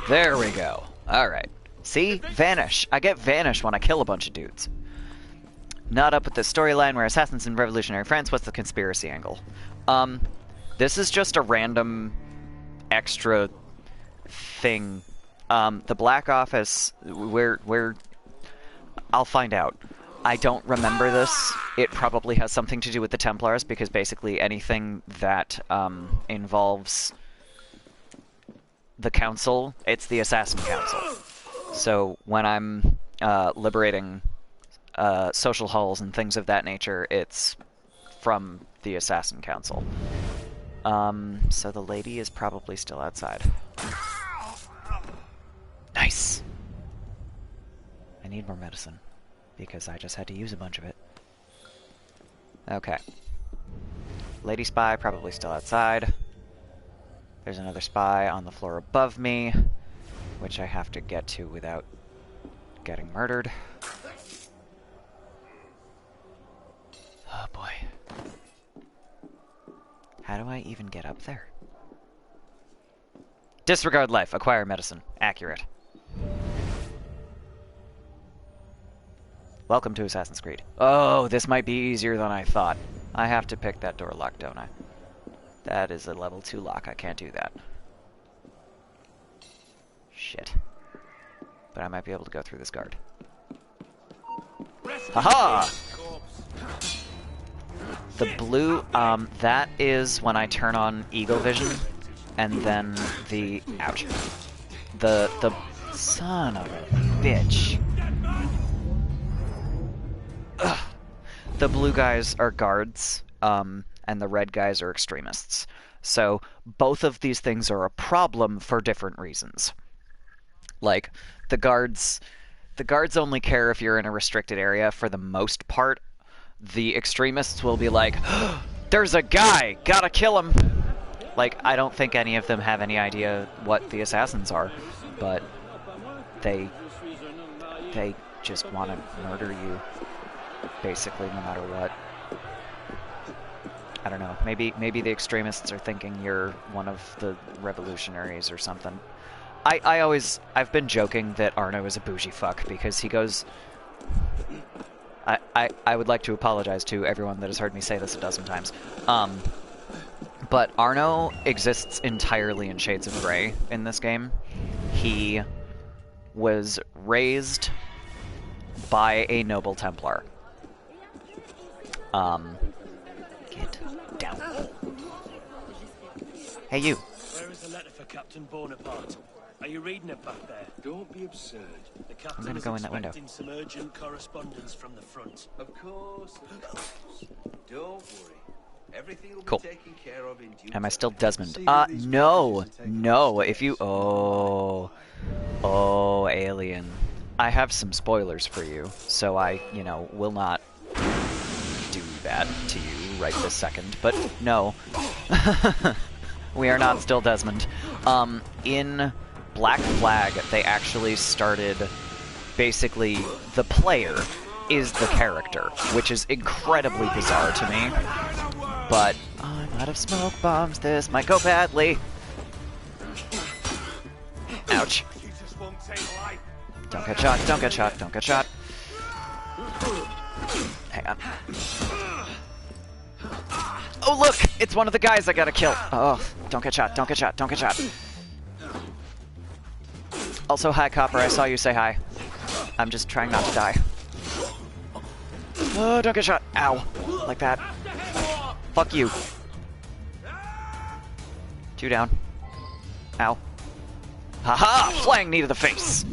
There we go. Alright. See? Vanish. I get vanish when I kill a bunch of dudes. Not up with the storyline where assassins in revolutionary France. What's the conspiracy angle? This is just a random extra thing. The Black Office, where I'll find out. I don't remember this. It probably has something to do with the Templars, because basically anything that involves the Council, it's the Assassin Council. So when I'm liberating social halls and things of that nature, it's from the Assassin Council. So the lady is probably still outside. Nice! I need more medicine, because I just had to use a bunch of it. Okay. Lady spy probably still outside. There's another spy on the floor above me, which I have to get to without getting murdered. Oh boy. How do I even get up there? Disregard life, acquire medicine. Accurate. Welcome to Assassin's Creed. Oh, this might be easier than I thought. I have to pick that door lock, don't I? That is a level 2 lock. I can't do that. Shit. But I might be able to go through this guard. Haha! The blue, that is when I turn on Eagle Vision, and then the... Ouch. The son of a bitch. Ugh. The blue guys are guards, and the red guys are extremists. So both of these things are a problem for different reasons. Like, the guards only care if you're in a restricted area for the most part. The extremists will be like, oh, there's a guy! Gotta kill him! Like, I don't think any of them have any idea what the assassins are, but they just want to murder you, basically, no matter what. I don't know. Maybe the extremists are thinking you're one of the revolutionaries or something. I've been joking that Arno is a bougie fuck because he goes... I would like to apologize to everyone that has heard me say this a dozen times. But Arno exists entirely in shades of gray in this game. He was raised by a noble Templar. Get down. Hey, you. Where is the letter for Captain Bonaparte? Are you reading it back there? Don't be absurd. The captain I'm gonna is go in that window. expecting some urgent correspondence from the front. Of course. Don't worry. Everything will Cool. be taken care of in due Am I time. still Desmond? No. No, if you... Oh, alien. I have some spoilers for you, so I, will not do that to you right this second. But no. We are not still Desmond. In Black Flag, they actually started, basically, the player is the character, which is incredibly bizarre to me. But I'm out of smoke bombs, this might go badly. Ouch. Don't get shot, don't get shot, don't get shot. Hang on. Oh look! It's one of the guys I gotta kill! Oh, don't get shot, don't get shot, don't get shot. Also, hi Copper, I saw you say hi. I'm just trying not to die. Oh, don't get shot. Ow. Like that. Fuck you. 2 down. Ow. Haha! Flying knee to the face!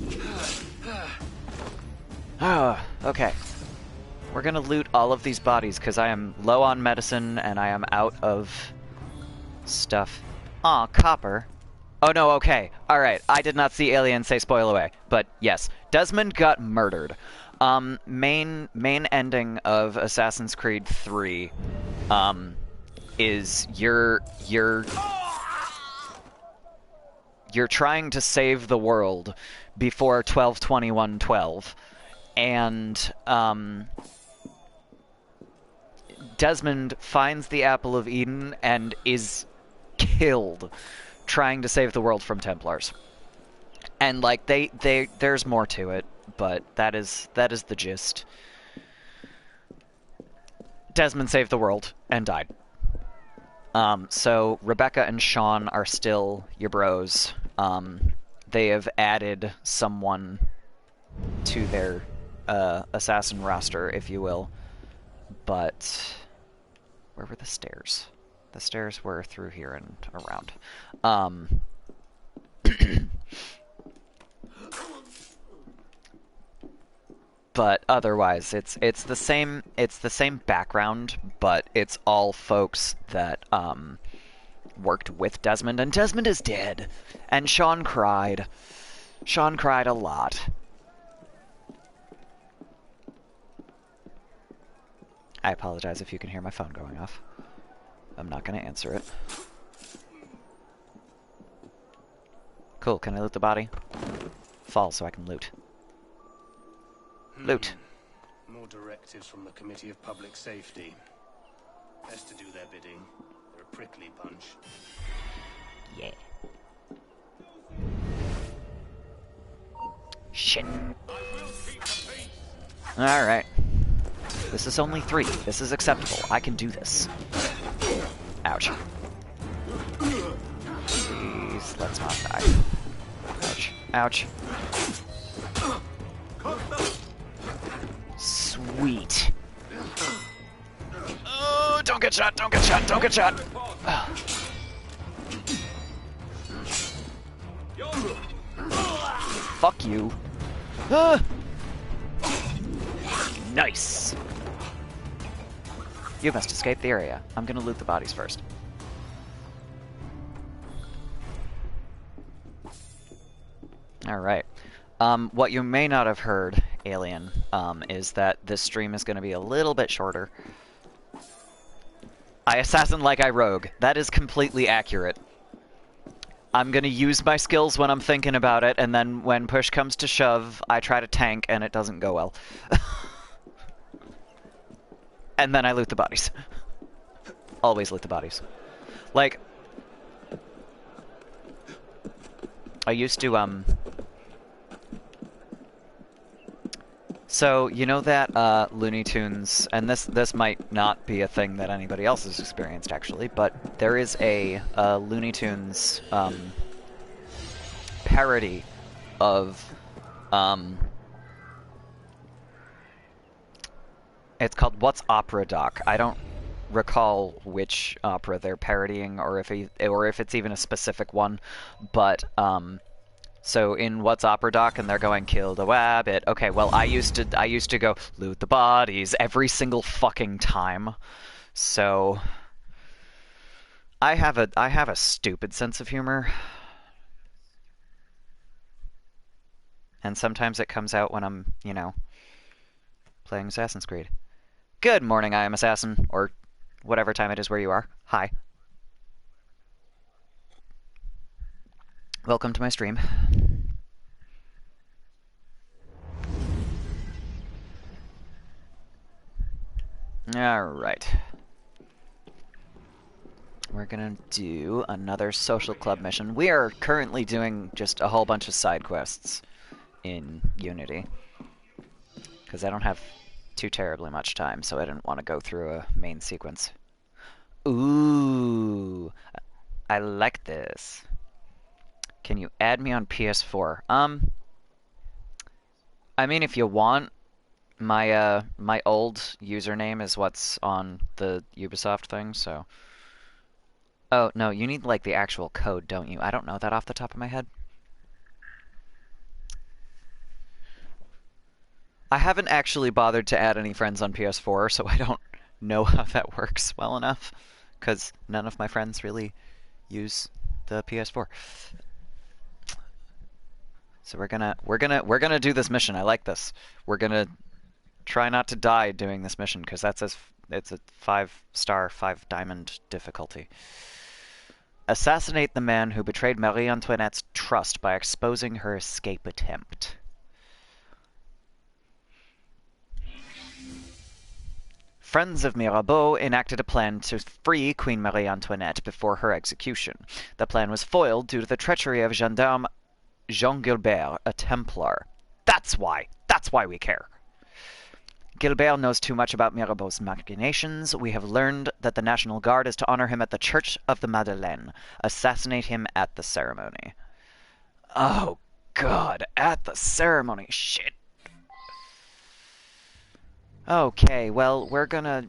Oh, okay. We're gonna loot all of these bodies because I am low on medicine and I am out of stuff. Aw, Copper. Oh no, okay. Alright, I did not see Alien say spoil away. But yes, Desmond got murdered. Main ending of Assassin's Creed 3 is you're trying to save the world before 12/21/12, and Desmond finds the Apple of Eden and is killed trying to save the world from Templars. And like there's more to it, but that is the gist. Desmond saved the world and died. So Rebecca and Sean are still your bros. They have added someone to their assassin roster, if you will. But where were the stairs? The stairs were through here and around. But otherwise, it's the same background, but it's all folks that worked with Desmond, and Desmond is dead. And Sean cried. Sean cried a lot. I apologize if you can hear my phone going off. I'm not going to answer it. Cool, can I loot the body? Fall so I can loot. Loot. More directives from the Committee of Public Safety. Best to do their bidding. They're a prickly bunch. Yeah. Shit. Alright. This is only 3. This is acceptable. I can do this. Ouch. Please, let's not die. Ouch. Ouch. Sweet. Oh, don't get shot, don't get shot, don't get shot. Fuck you. Nice. You must escape the area. I'm gonna loot the bodies first. Alright. What you may not have heard, Alien, is that this stream is going to be a little bit shorter. I assassin like I rogue. That is completely accurate. I'm going to use my skills when I'm thinking about it, and then when push comes to shove, I try to tank, and it doesn't go well. And then I loot the bodies. Always loot the bodies. Like, I used to, So, you know that Looney Tunes, and this might not be a thing that anybody else has experienced, actually, but there is a Looney Tunes parody of, it's called What's Opera Doc. I don't recall which opera they're parodying, or if it's even a specific one, but, so in What's Opera Doc, and they're going, kill the wabbit. Okay, well, I used to go, loot the bodies every single fucking time. So I have a stupid sense of humor. And sometimes it comes out when I'm, you know, playing Assassin's Creed. Good morning, I am Assassin, or whatever time it is where you are. Hi. Welcome to my stream. Alright. We're gonna do another social club mission. We are currently doing just a whole bunch of side quests in Unity. Because I don't have too terribly much time, so I didn't want to go through a main sequence. Ooh, I like this. Can you add me on PS4? I mean, if you want, my old username is what's on the Ubisoft thing, so. Oh, no, you need, like, the actual code, don't you? I don't know that off the top of my head. I haven't actually bothered to add any friends on PS4, so I don't know how that works well enough, because none of my friends really use the PS4. So we're gonna do this mission. I like this. We're gonna try not to die doing this mission, because it's a 5-star, 5-diamond difficulty. Assassinate the man who betrayed Marie Antoinette's trust by exposing her escape attempt. Friends of Mirabeau enacted a plan to free Queen Marie Antoinette before her execution. The plan was foiled due to the treachery of gendarme Jean Gilbert, a Templar. That's why we care. Gilbert knows too much about Mirabeau's machinations. We have learned that the National Guard is to honor him at the Church of the Madeleine. Assassinate him at the ceremony. Oh, God, at the ceremony. Shit. Okay, well, we're gonna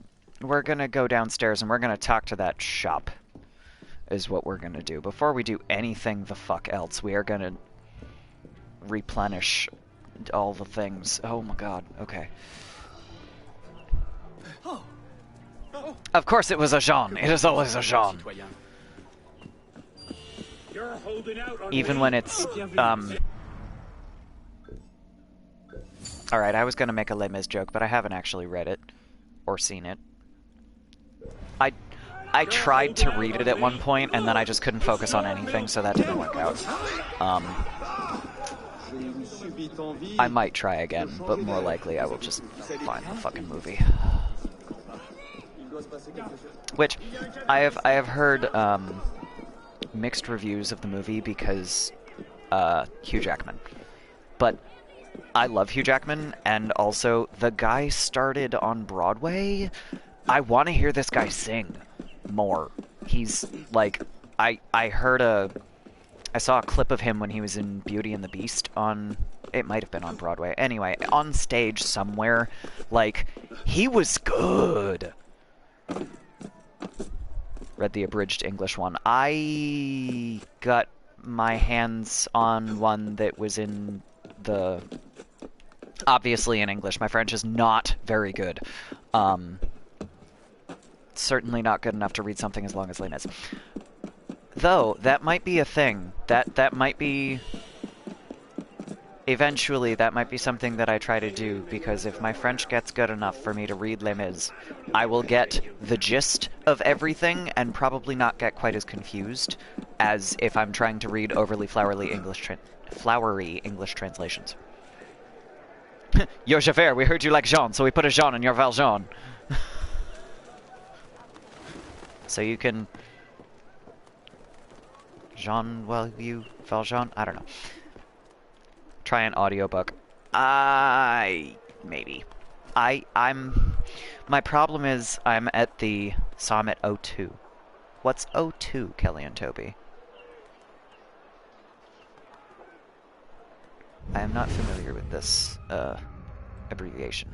go downstairs and we're gonna talk to that shop, is what we're gonna do. Before we do anything the fuck else, we are gonna replenish all the things. Oh my god, okay. Of course it was a Jean. It is always a Jean. Even when it's, Alright, I was gonna make a Les Mis joke, but I haven't actually read it. Or seen it. I tried to read it at one point, and then I just couldn't focus on anything, so that didn't work out. I might try again, but more likely I will just find the fucking movie. Which, I have heard, mixed reviews of the movie because, Hugh Jackman. But I love Hugh Jackman, and also, the guy started on Broadway. I want to hear this guy sing more. He's, like, I saw a clip of him when he was in Beauty and the Beast on, it might have been on Broadway. Anyway, on stage somewhere, like, he was good. Read the abridged English one. I got my hands on one that was in the... Obviously in English. My French is not very good. Certainly not good enough to read something as long as Les Mis. Though, that might be a thing. That might be... Eventually, that might be something that I try to do, because if my French gets good enough for me to read Les Mis, I will get the gist of everything and probably not get quite as confused as if I'm trying to read overly flowery English translations. Yo, Javert, we heard you like Jean, so we put a Jean in your Valjean. So you can... Jean, well, you... Valjean? I don't know. Try an audiobook. Maybe. My problem is I'm at the... So I'm at O2. What's O2, Kelly and Toby? I am not familiar with this, abbreviation.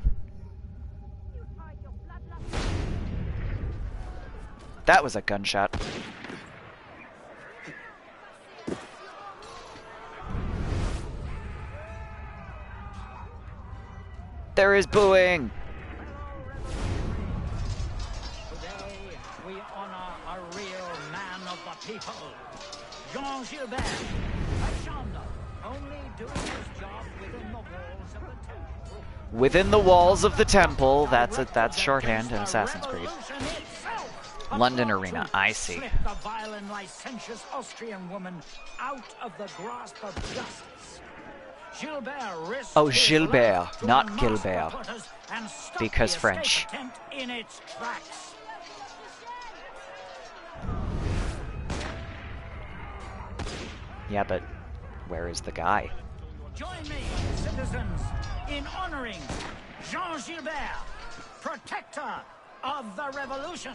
That was a gunshot. There is booing! Today, we honor a real man of the people, Jean Gilbert, a gendarme, only doing his job within the walls of the temple. Within the walls of the temple, that's shorthand in Assassin's Creed. London Arena, I see. Slip the vile and licentious Austrian woman out of the grasp of justice. Gilbert risked Oh, his Gilbert, life to not unmask the Gilbert. plotters and stop Because the escape French. attempt in its tracks. Yeah, but where is the guy? Join me, citizens, in honoring Jean Gilbert, protector of the revolution.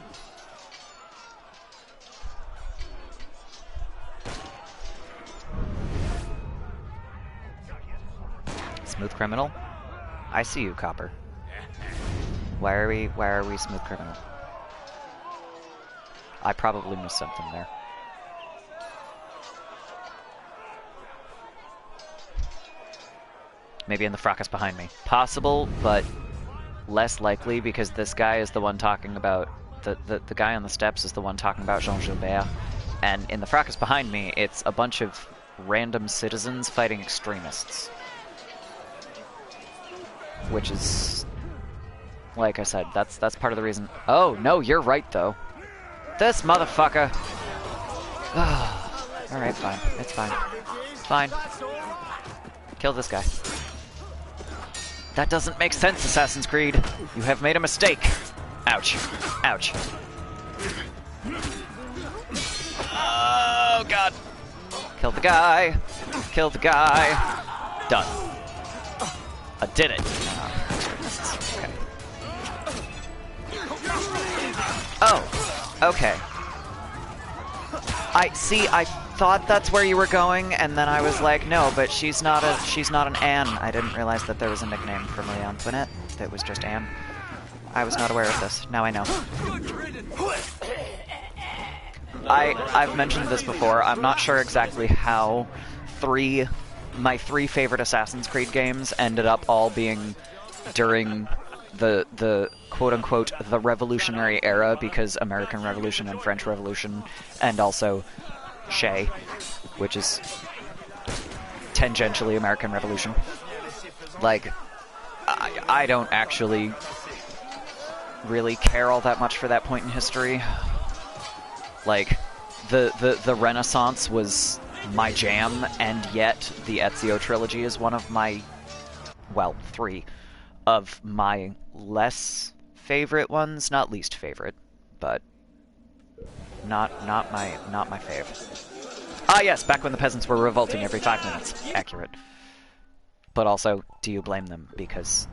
Smooth criminal? I see you, Copper. Why are we smooth criminal? I probably missed something there. Maybe in the fracas behind me. Possible, but less likely because this guy is the one talking about the guy on the steps is the one talking about Jean Gilbert, and in the fracas behind me, it's a bunch of random citizens fighting extremists. Which is, like I said, that's part of the reason. Oh, no, you're right, though. This motherfucker. Alright, fine. It's fine. It's fine. Kill this guy. That doesn't make sense, Assassin's Creed. You have made a mistake. Ouch. Ouch. Oh, God. Kill the guy. Kill the guy. Done. I did it. Okay. Oh, okay. I thought that's where you were going, and then I was like, no, but she's not an Anne. I didn't realize that there was a nickname for Marie Antoinette that was just Anne. I was not aware of this. Now I know. I've mentioned this before. I'm not sure exactly how my three favorite Assassin's Creed games ended up all being during the quote-unquote the Revolutionary Era, because American Revolution and French Revolution, and also Shay, which is tangentially American Revolution. Like, I don't actually really care all that much for that point in history. Like, the Renaissance was my jam, and yet the Ezio trilogy is one of my, well, three of my less favorite ones. Not least favorite, but not my fave. Ah, yes, back when the peasants were revolting every 5 minutes. Accurate. But also, do you blame them? Because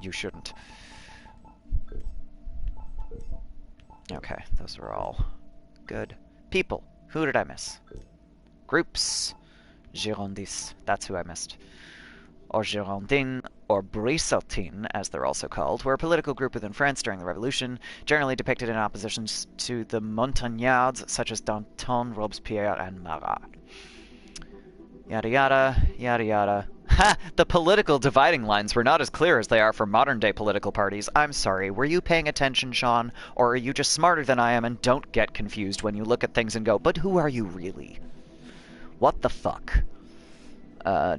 you shouldn't. Okay, those are all good. People. Who did I miss? Groups. Girondistes. That's who I missed. Or Girondins, or Brisotins, as they're also called, were a political group within France during the Revolution, generally depicted in opposition to the Montagnards, such as Danton, Robespierre, and Marat. Yada yada, yada yada. Ha! The political dividing lines were not as clear as they are for modern-day political parties. I'm sorry, were you paying attention, Sean? Or are you just smarter than I am and don't get confused when you look at things and go, but who are you really? What the fuck?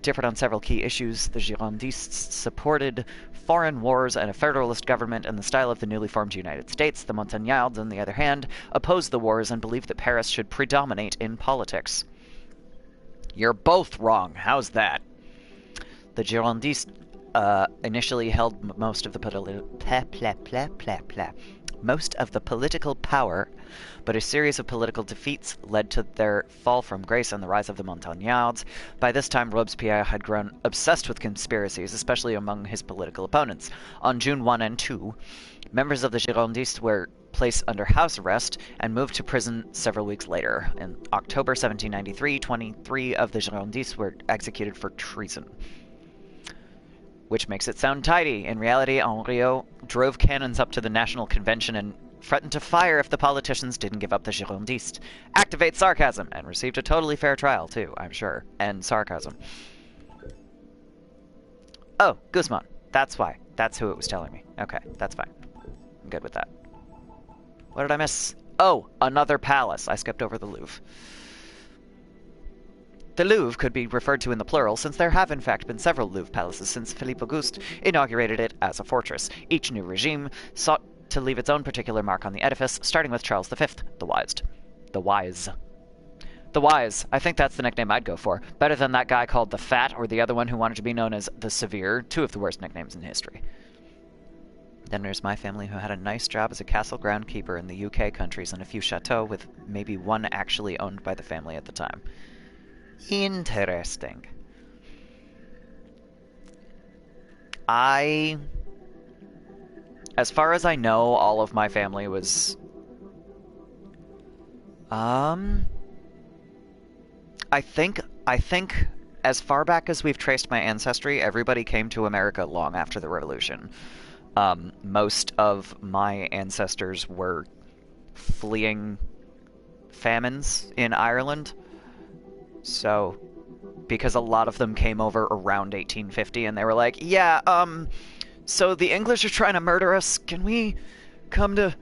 Differed on several key issues, the Girondists supported foreign wars and a federalist government in the style of the newly formed United States. The Montagnards, on the other hand, opposed the wars and believed that Paris should predominate in politics. You're both wrong. How's that? The Girondists initially held most of the political power, but a series of political defeats led to their fall from grace and the rise of the Montagnards. By this time, Robespierre had grown obsessed with conspiracies, especially among his political opponents. On June 1 and 2, members of the Girondists were placed under house arrest and moved to prison several weeks later. In October 1793, 23 of the Girondists were executed for treason. Which makes it sound tidy. In reality, Henriot drove cannons up to the National Convention and threatened to fire if the politicians didn't give up the Girondists. Activate sarcasm, and received a totally fair trial, too, I'm sure. And sarcasm. Oh, Guzman. That's why. That's who it was telling me. Okay, that's fine. I'm good with that. What did I miss? Oh, another palace. I skipped over the Louvre. The Louvre could be referred to in the plural, since there have in fact been several Louvre palaces since Philippe Auguste inaugurated it as a fortress. Each new regime sought to leave its own particular mark on the edifice, starting with Charles V, the Wise. The Wise. The Wise. I think that's the nickname I'd go for. Better than that guy called the Fat or the other one who wanted to be known as the Severe, two of the worst nicknames in history. Then there's my family, who had a nice job as a castle groundkeeper in the UK countries and a few chateaux, with maybe one actually owned by the family at the time. Interesting. As far as I know, all of my family was... I think as far back as we've traced my ancestry, everybody came to America long after the Revolution. Most of my ancestors were fleeing famines in Ireland. So, because a lot of them came over around 1850 and they were like, yeah, so the English are trying to murder us. Can we come to,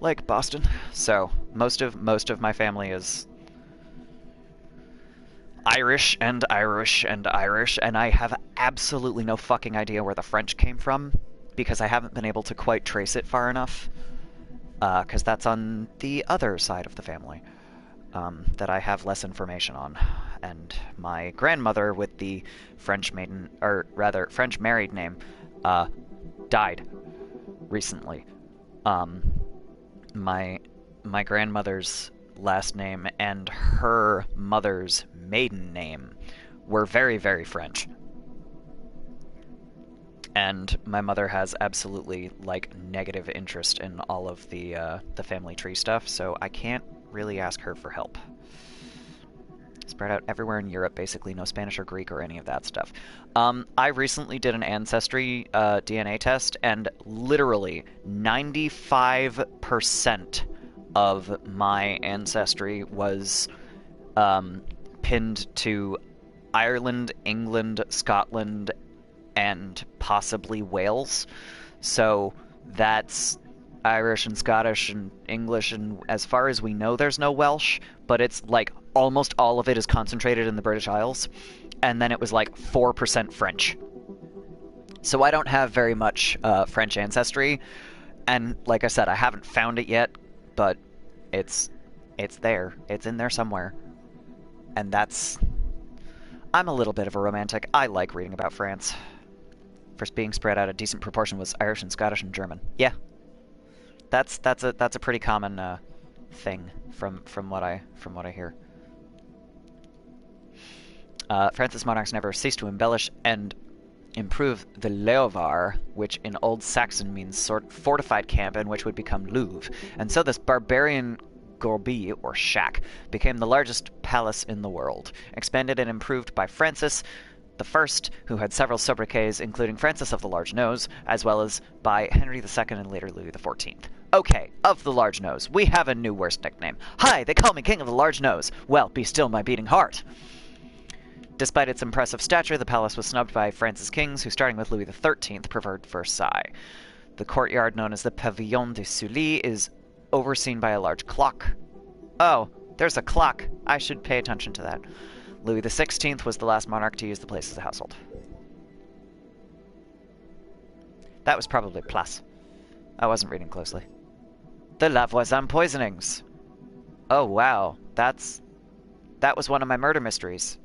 like, Boston? So, most of my family is Irish and Irish and Irish, and I have absolutely no fucking idea where the French came from, because I haven't been able to quite trace it far enough, because that's on the other side of the family that I have less information on. And my grandmother with the French maiden, or rather French married name, died recently. My grandmother's last name and her mother's maiden name were very, very French. And my mother has absolutely, like, negative interest in all of the family tree stuff, so I can't really ask her for help. Spread out everywhere in Europe, basically, no Spanish or Greek or any of that stuff. I recently did an ancestry DNA test, and literally 95% of my ancestry was pinned to Ireland, England, Scotland, and possibly Wales. So that's Irish and Scottish and English, and as far as we know, there's no Welsh, but it's like almost all of it is concentrated in the British Isles, and then it was like 4% French. So I don't have very much French ancestry, and like I said, I haven't found it yet, but it's there. It's in there somewhere. And that's... I'm a little bit of a romantic. I like reading about France. First being spread out, a decent proportion was Irish and Scottish and German. Yeah. That's a pretty common thing from what I hear. France's monarchs never ceased to embellish and improve the Leovar, which in Old Saxon means fortified camp, and which would become Louvre. And so this barbarian gourbi, or shack, became the largest palace in the world, expanded and improved by Francis I, who had several sobriquets, including Francis of the Large Nose, as well as by Henry II and later Louis XIV. Okay, of the Large Nose, we have a new worst nickname. Hi, they call me King of the Large Nose. Well, be still my beating heart. Despite its impressive stature, the palace was snubbed by France's kings, who, starting with Louis XIII, preferred Versailles. The courtyard, known as the Pavillon de Sully, is overseen by a large clock. Oh, there's a clock. I should pay attention to that. Louis XVI was the last monarch to use the place as a household. That was probably plus. I wasn't reading closely. The Lavoisin poisonings. Oh, wow. That was one of my murder mysteries.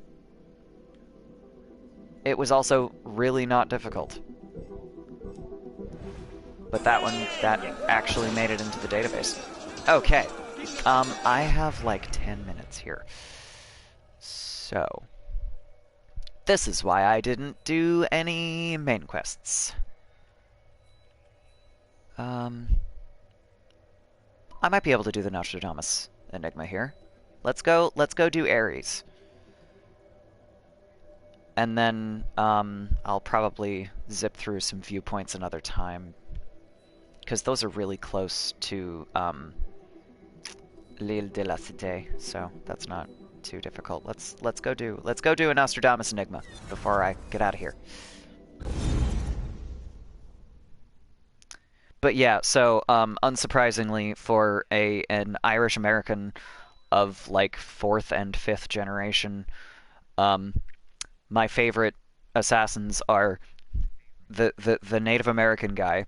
It was also really not difficult. But that actually made it into the database. Okay. I have like 10 minutes here. So, this is why I didn't do any main quests. I might be able to do the Nostradamus Enigma here. Let's go do Ares. And then, I'll probably zip through some viewpoints another time, because those are really close to, L'Île de la Cité, so that's not too difficult. Let's go do a Nostradamus Enigma before I get out of here. But yeah, so unsurprisingly for an Irish American of like 4th and 5th generation, my favorite assassins are the Native American guy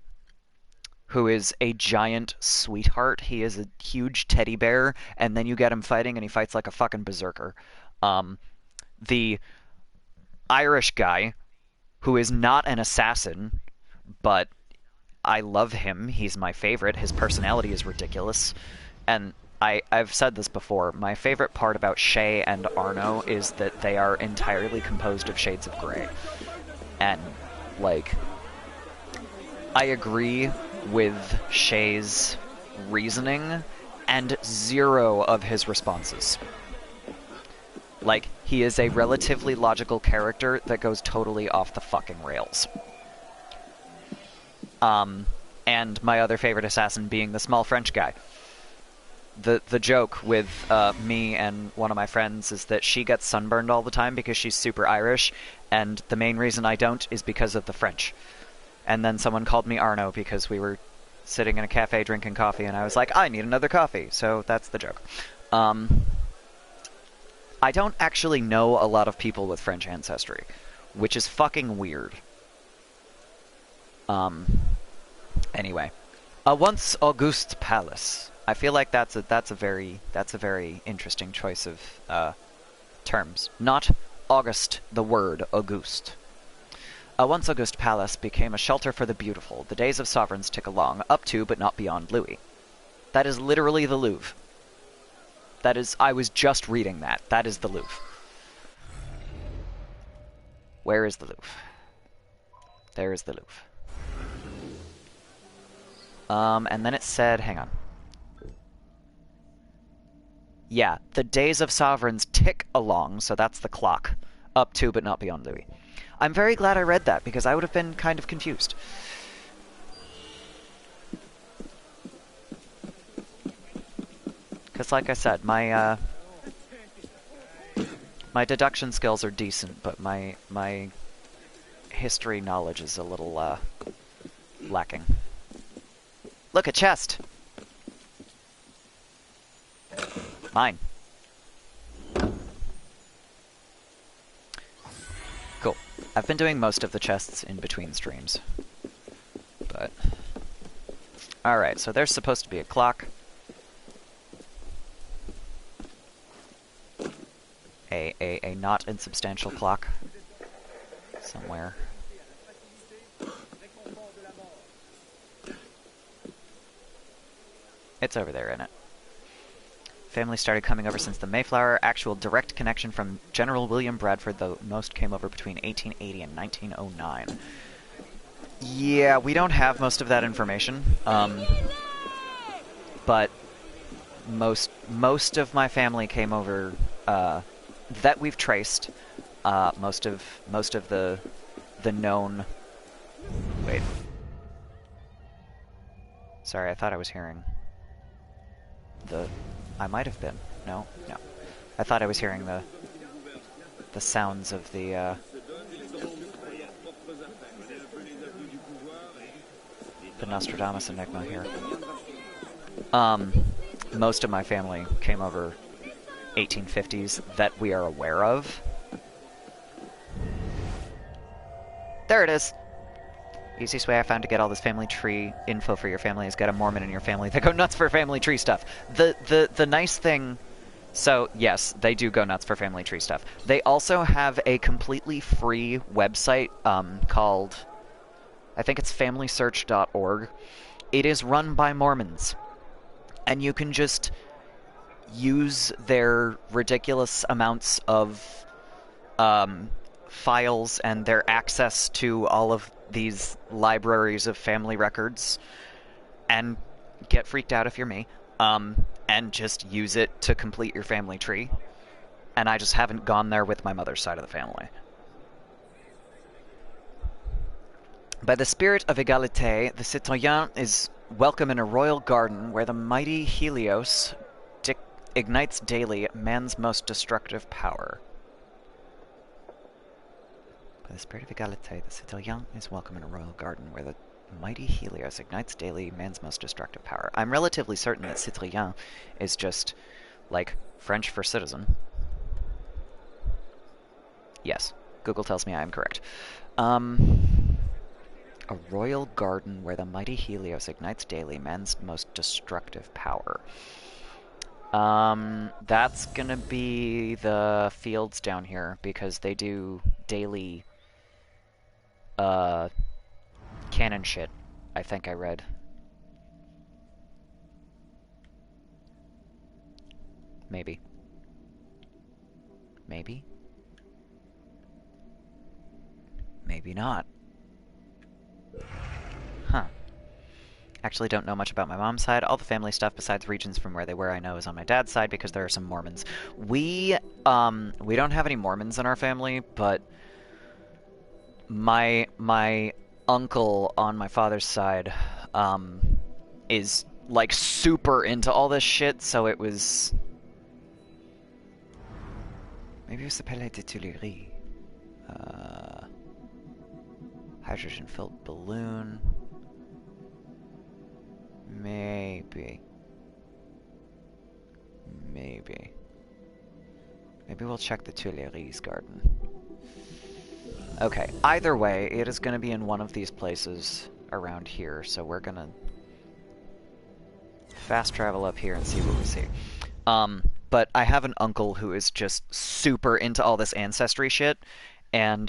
who is a giant sweetheart. He is a huge teddy bear, and then you get him fighting, and he fights like a fucking berserker. The Irish guy, who is not an assassin, but I love him. He's my favorite. His personality is ridiculous. And I've said this before. My favorite part about Shay and Arno is that they are entirely composed of shades of gray. And, like, I agree with Shay's reasoning and zero of his responses. Like, he is a relatively logical character that goes totally off the fucking rails. And my other favorite assassin being the small French guy. The joke with me and one of my friends is that she gets sunburned all the time because she's super Irish, and the main reason I don't is because of the French. And then someone called me Arno because we were sitting in a cafe drinking coffee, and I was like, I need another coffee. So that's the joke. I don't actually know a lot of people with French ancestry, which is fucking weird. Anyway, a once Auguste palace. I feel like that's a very interesting choice of terms. Not August, the word Auguste. A once Auguste palace became a shelter for the beautiful. The days of sovereigns tick along, up to but not beyond Louis. That is literally the Louvre. That is, I was just reading that. That is the Louvre. Where is the Louvre? There is the Louvre. And then it said, hang on. Yeah, the days of sovereigns tick along, so that's the clock. Up to, but not beyond Louis. I'm very glad I read that, because I would have been kind of confused. Because, like I said, my deduction skills are decent, but my history knowledge is a little, lacking. Look, a chest! Mine. Cool. I've been doing most of the chests in between streams. But... Alright, so there's supposed to be a clock. A not insubstantial clock. Somewhere. It's over there, isn't it? Family started coming over since the Mayflower. Actual direct connection from General William Bradford, though most came over between 1880 and 1909. Yeah, we don't have most of that information. But most of my family came over that we've traced. Most of the known. Wait. Sorry, I thought I was hearing the. I might have been. No. I thought I was hearing the sounds of the Nostradamus enigma here. Most of my family came over 1850s that we are aware of. There it is. Easiest way I found to get all this family tree info for your family is get a Mormon in your family. They go nuts for family tree stuff. The nice thing... So, yes, they do go nuts for family tree stuff. They also have a completely free website called... I think it's familysearch.org. It is run by Mormons. And you can just use their ridiculous amounts of files and their access to all of these libraries of family records and get freaked out if you're me, and just use it to complete your family tree. And I just haven't gone there with my mother's side of the family. By the spirit of égalité, the citoyen is welcome in a royal garden where the mighty Helios ignites daily man's most destructive power. By the spirit of égalité, the citoyen is welcome in a royal garden where the mighty Helios ignites daily man's most destructive power. I'm relatively certain that citoyen is just, like, French for citizen. Yes, Google tells me I am correct. A royal garden where the mighty Helios ignites daily man's most destructive power. That's gonna be the fields down here, because they do daily, cannon shit, I think I read. Maybe. Maybe? Maybe not. Huh. Actually don't know much about my mom's side. All the family stuff besides regions from where they were I know is on my dad's side because there are some Mormons. We don't have any Mormons in our family, but my uncle on my father's side is like super into all this shit, so it was... Maybe it was the Palais des Tuileries. Hydrogen-filled balloon. Maybe. Maybe we'll check the Tuileries garden. Okay, either way, it is going to be in one of these places around here, so we're going to fast travel up here and see what we see. But I have an uncle who is just super into all this ancestry shit, and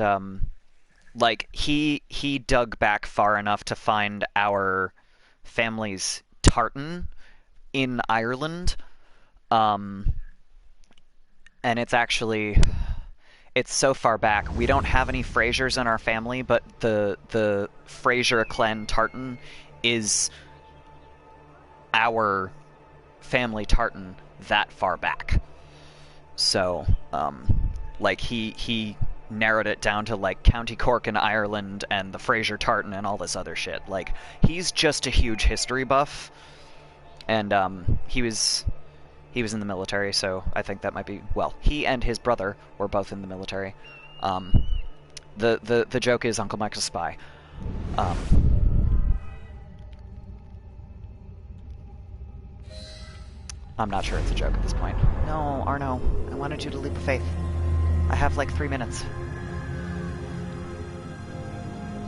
like he dug back far enough to find our family's tartan in Ireland, and it's so far back. We don't have any Frasers in our family, but the Fraser clan tartan is our family tartan that far back. So, like he narrowed it down to like County Cork in Ireland and the Fraser tartan and all this other shit. Like, he's just a huge history buff, and he was in the military, so I think that might be... Well, he and his brother were both in the military. The joke is Uncle Mike's a spy. I'm not sure it's a joke at this point. No, Arno, I wanted you to leap of faith. I have like 3 minutes.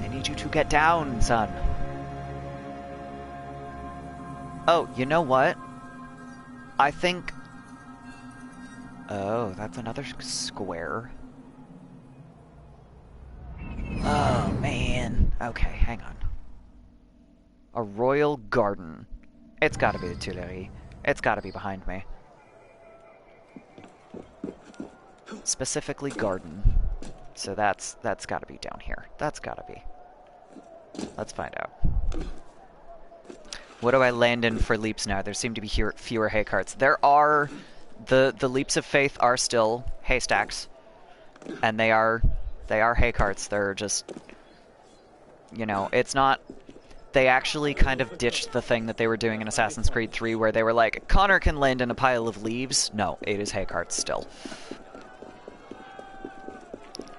I need you to get down, son. Oh, you know what? I think... Oh, that's another square. Oh, man. Okay, hang on. A royal garden. It's gotta be the Tuileries. It's gotta be behind me. Specifically garden. So that's gotta be down here. That's gotta be. Let's find out. What do I land in for leaps now? There seem to be fewer hay carts. There are... The leaps of faith are still haystacks. And they are hay carts. They're just... You know, it's not... They actually kind of ditched the thing that they were doing in Assassin's Creed 3 where they were like, Connor can land in a pile of leaves. No, it is hay carts still.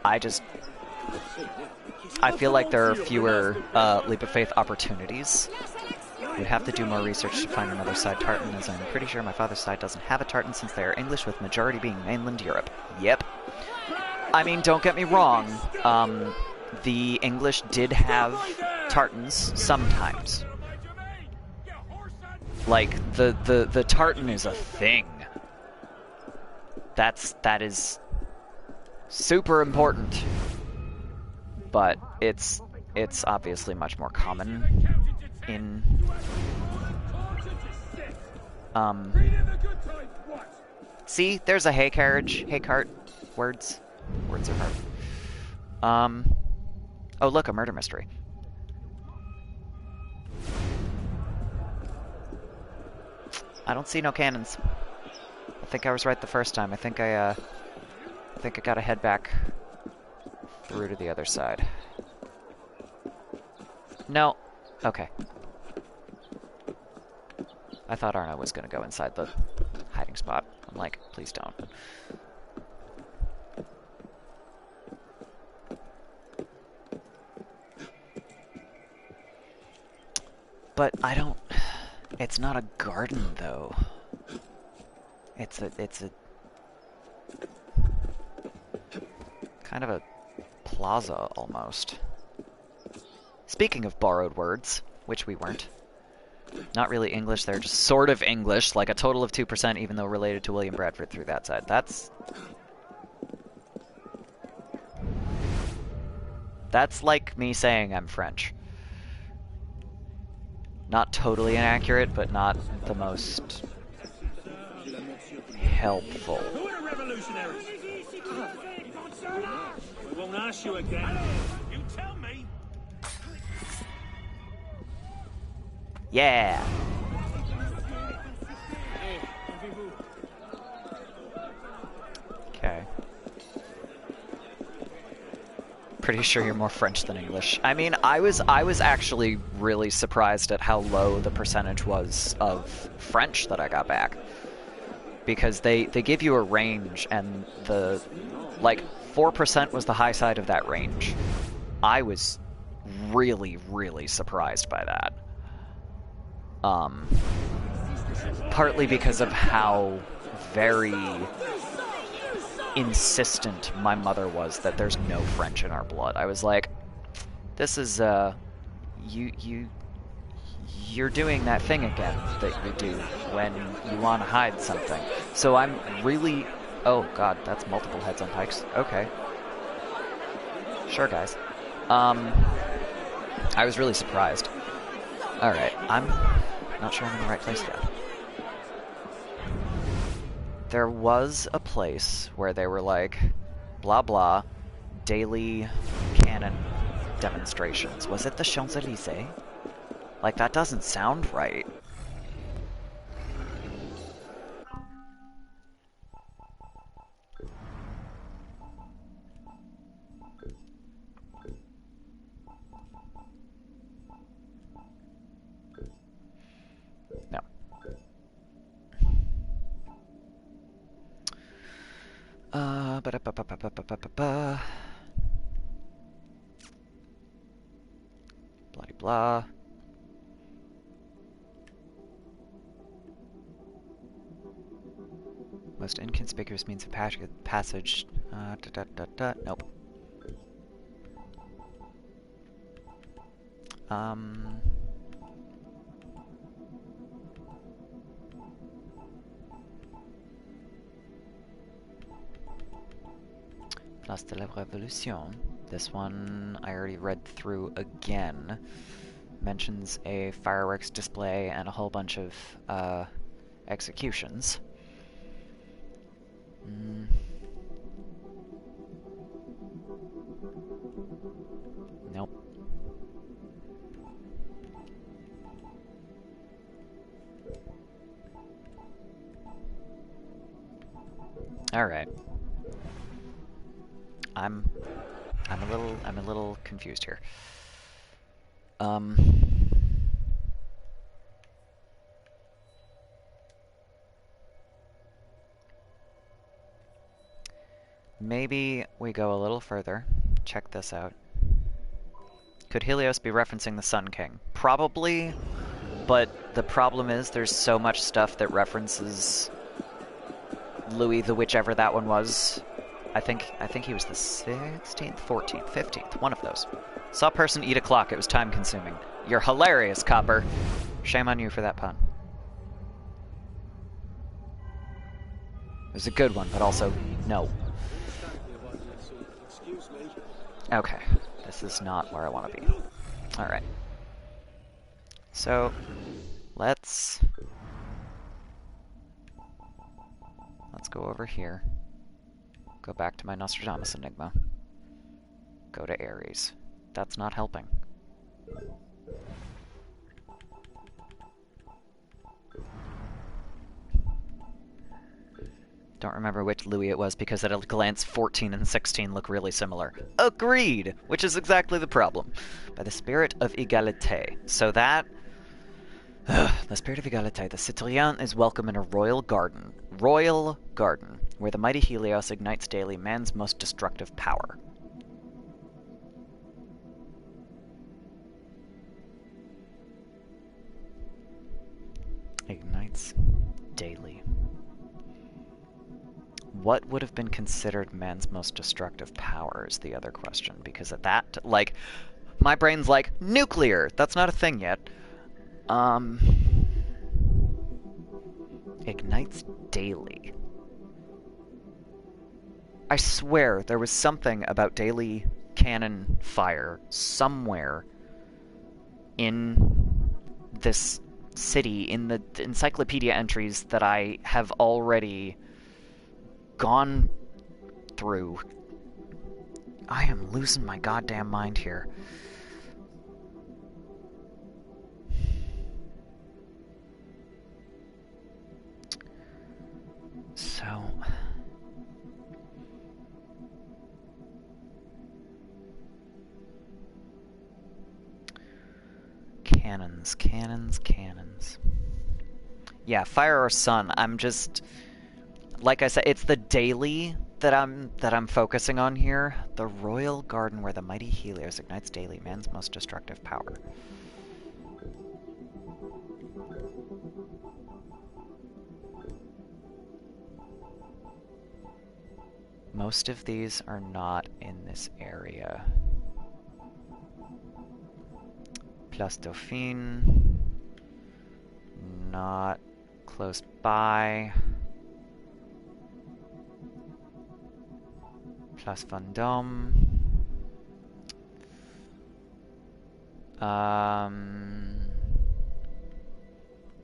I feel like there are fewer leap of faith opportunities. We'd have to do more research to find another side tartan, as I'm pretty sure my father's side doesn't have a tartan since they are English, with majority being mainland Europe. Yep. I mean, don't get me wrong. The English did have tartans sometimes. Like, the tartan is a thing. That is super important. But it's obviously much more common in see, there's a hay carriage, hay cart. Words are hard. Oh look, a murder mystery. I don't see no cannons. I think I was right the first time. I think I gotta head back through to the other side. No. Okay. I thought Arno was gonna go inside the hiding spot. I'm like, please don't. But I don't... It's not a garden, though. It's a kind of a plaza, almost. Speaking of borrowed words, which we weren't. Not really English, they're just sort of English, like a total of 2%, even though related to William Bradford through that side. That's like me saying I'm French. Not totally inaccurate, but not the most helpful. Who are the revolutionaries? We won't ask you again. You tell me. Yeah. Okay. Pretty sure you're more French than English. I mean, I was actually really surprised at how low the percentage was of French that I got back. Because they give you a range, and the, like, 4% was the high side of that range. I was really, really surprised by that. Partly because of how very insistent my mother was that there's no French in our blood. I was like, this is, you're doing that thing again that you do when you want to hide something. So I'm really... Oh, God, that's multiple heads on pikes. Okay. Sure, guys. I was really surprised. Alright, I'm not sure I'm in the right place yet. There was a place where they were like, blah blah, daily cannon demonstrations. Was it the Champs-Élysées? Like, that doesn't sound right. No. Ba-da-ba-ba-ba-ba-ba-ba. Bloody blah. Most inconspicuous means of passage. Nope. Place de la Révolution. This one I already read through again. Mentions a fireworks display and a whole bunch of executions. Nope. All right. I'm a little confused here. Maybe we go a little further. Check this out. Could Helios be referencing the Sun King? Probably, but the problem is there's so much stuff that references Louis the whichever that one was. I think he was the 16th, 14th, 15th, one of those. Saw a person eat a clock, it was time consuming. You're hilarious, Copper. Shame on you for that pun. It was a good one, but also, no. Okay, this is not where I want to be. Alright. So, let's go over here. Go back to my Nostradamus Enigma. Go to Ares. That's not helping. Don't remember which Louis it was because at a glance 14 and 16 look really similar. Agreed! Which is exactly the problem. By the spirit of égalité. So that... the spirit of égalité. The citoyen is welcome in a royal garden. Royal garden. Where the mighty Helios ignites daily man's most destructive power. Ignites daily. What would have been considered man's most destructive power is the other question, because at that, like, My brain's like, nuclear! That's not a thing yet. Ignites daily. I swear there was something about daily cannon fire somewhere in this city, in the encyclopedia entries that I have already gone through. I am losing my goddamn mind here. So... Cannons, cannons, cannons. Yeah, fire or sun. I'm just... Like I said, it's the daily that I'm focusing on here. The Royal Garden where the mighty Helios ignites daily, man's most destructive power. Most of these are not in this area. Place Dauphine. Not close by. Place Vendôme.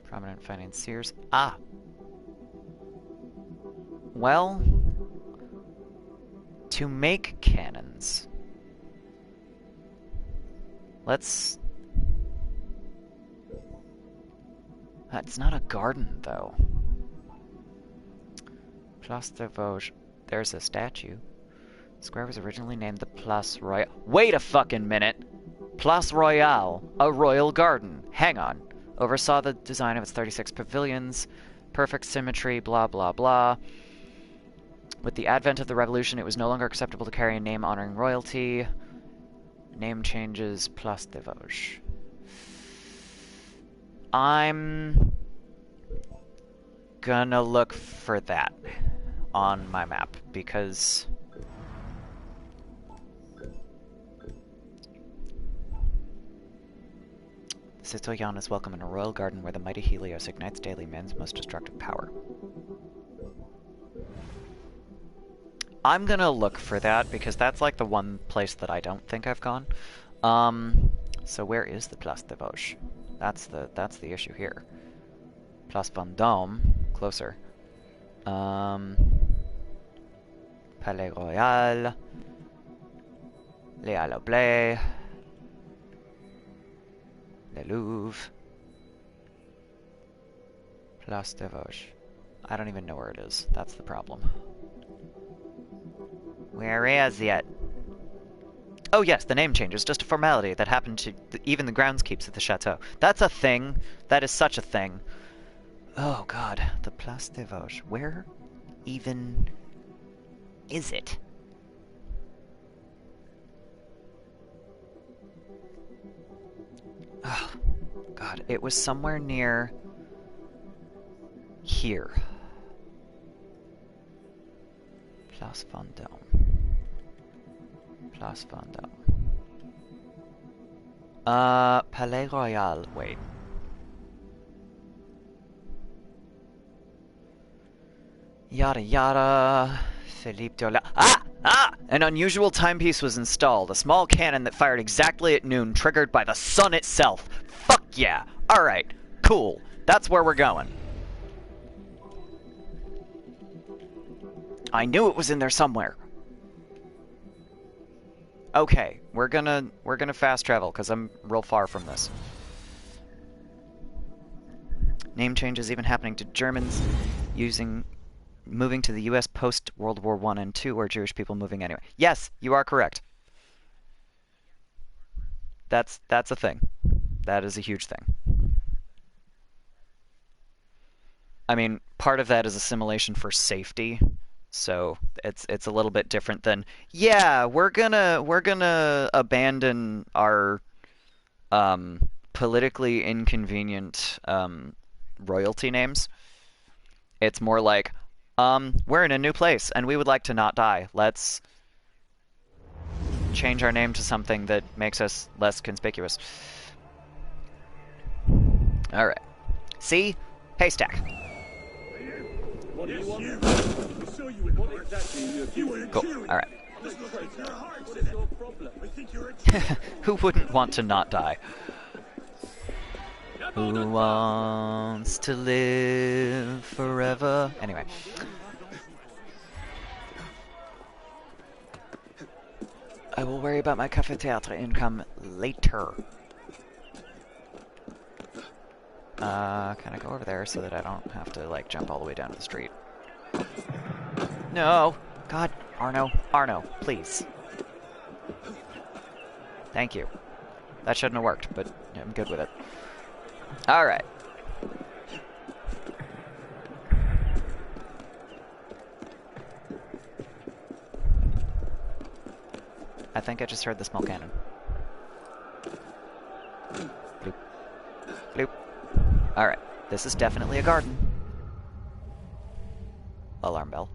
Prominent financiers. Ah! Well, to make cannons, let's... It's not a garden, though. Place de Vosges. There's a statue. The square was originally named the Place Royale. Wait a fucking minute! Place Royale, a royal garden. Hang on. Oversaw the design of its 36 pavilions. Perfect symmetry, blah blah blah. With the advent of the revolution, it was no longer acceptable to carry a name honoring royalty. Name changes, Place de Vosges. I'm gonna look for that on my map, because Citoyen is welcome in a royal garden where the mighty Helios ignites daily man's most destructive power. I'm gonna look for that, because that's like the one place that I don't think I've gone. So where is the Place de Vosges? That's the issue here. Place Vendôme, closer. Palais Royal, Les Halles Blés, Le Louvre, Place de Vosges. I don't even know where it is. That's the problem. Where is it? Oh yes, the name change is just a formality that happened to even the groundskeeps at the chateau. That's a thing. That is such a thing. Oh god, the Place des Vosges. Where even is it? Oh god, it was somewhere near here. Place Vendôme. Place Vendôme. Palais Royal. Wait. Yada yada. Philippe de la... Ah! Ah! An unusual timepiece was installed. A small cannon that fired exactly at noon, triggered by the sun itself. Fuck yeah! Alright. Cool. That's where we're going. I knew it was in there somewhere. Okay, we're gonna fast travel, because I'm real far from this. Name changes even happening to Germans moving to the US post World War I and II, or Jewish people moving anyway. Yes, you are correct. That's a thing. That is a huge thing. I mean, part of that is assimilation for safety. So it's a little bit different than, yeah, we're gonna abandon our politically inconvenient royalty names. It's more like, we're in a new place and we would like to not die. Let's change our name to something that makes us less conspicuous. Alright. See? Haystack. What do you want? We saw you in what exactly? You were Cool. Alright. What is your problem? I think you're a Who wouldn't want to not die? Who wants to live forever? Anyway. I will worry about my Café Théâtre income later. Can I go over there so that I don't have to, like, jump all the way down to the street? No! God, Arno. Arno, please. Thank you. That shouldn't have worked, but I'm good with it. Alright. I think I just heard the small cannon. Bloop. Bloop. Alright. This is definitely a garden. Alarm bell.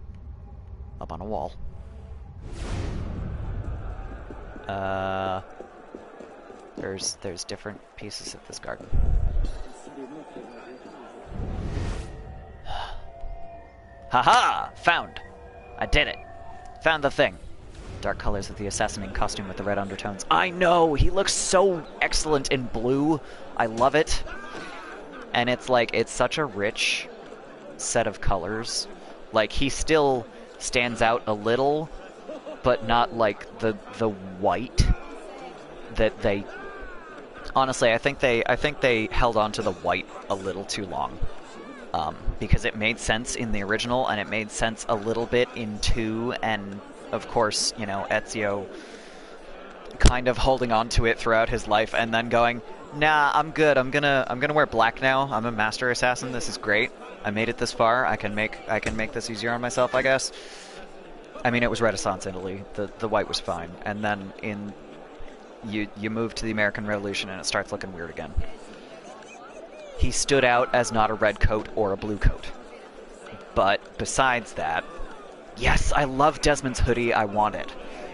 Up on a wall. There's different pieces of this garden. Haha! Found! I did it! Found the thing. Dark colors of the assassinating costume with the red undertones. I know! He looks so excellent in blue. I love it. And it's like, it's such a rich set of colors. Like, he still stands out a little, but not like the white that they... Honestly, I think they held on to the white a little too long. Because it made sense in the original, and it made sense a little bit in 2, and of course, you know, Ezio kind of holding on to it throughout his life, and then going, nah, I'm good, I'm gonna wear black now, I'm a master assassin, this is great, I made it this far, I can make this easier on myself, I guess. I mean, it was Renaissance Italy, the white was fine, and then you move to the American Revolution and it starts looking weird again. He stood out as not a red coat or a blue coat. But besides that, yes, I love Desmond's hoodie, I want it.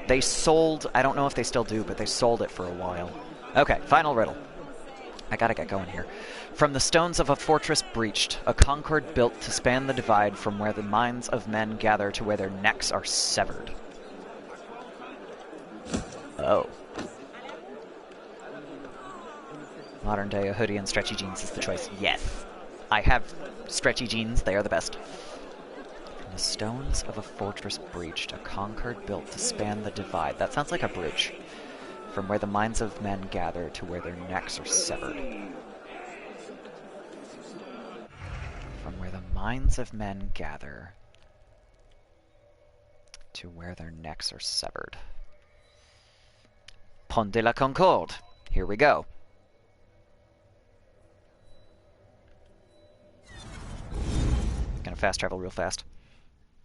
They sold, I don't know if they still do, but they sold it for a while. Okay, final riddle. I gotta get going here. From the stones of a fortress breached, a concord built to span the divide from where the minds of men gather to where their necks are severed. Oh. Modern day, a hoodie and stretchy jeans is the choice. Yes. I have stretchy jeans, they are the best. From the stones of a fortress breached, a concord built to span the divide. That sounds like a bridge. From where the minds of men gather to where their necks are severed. From where the minds of men gather to where their necks are severed. Pont de la Concorde. Here we go. Gonna fast travel real fast.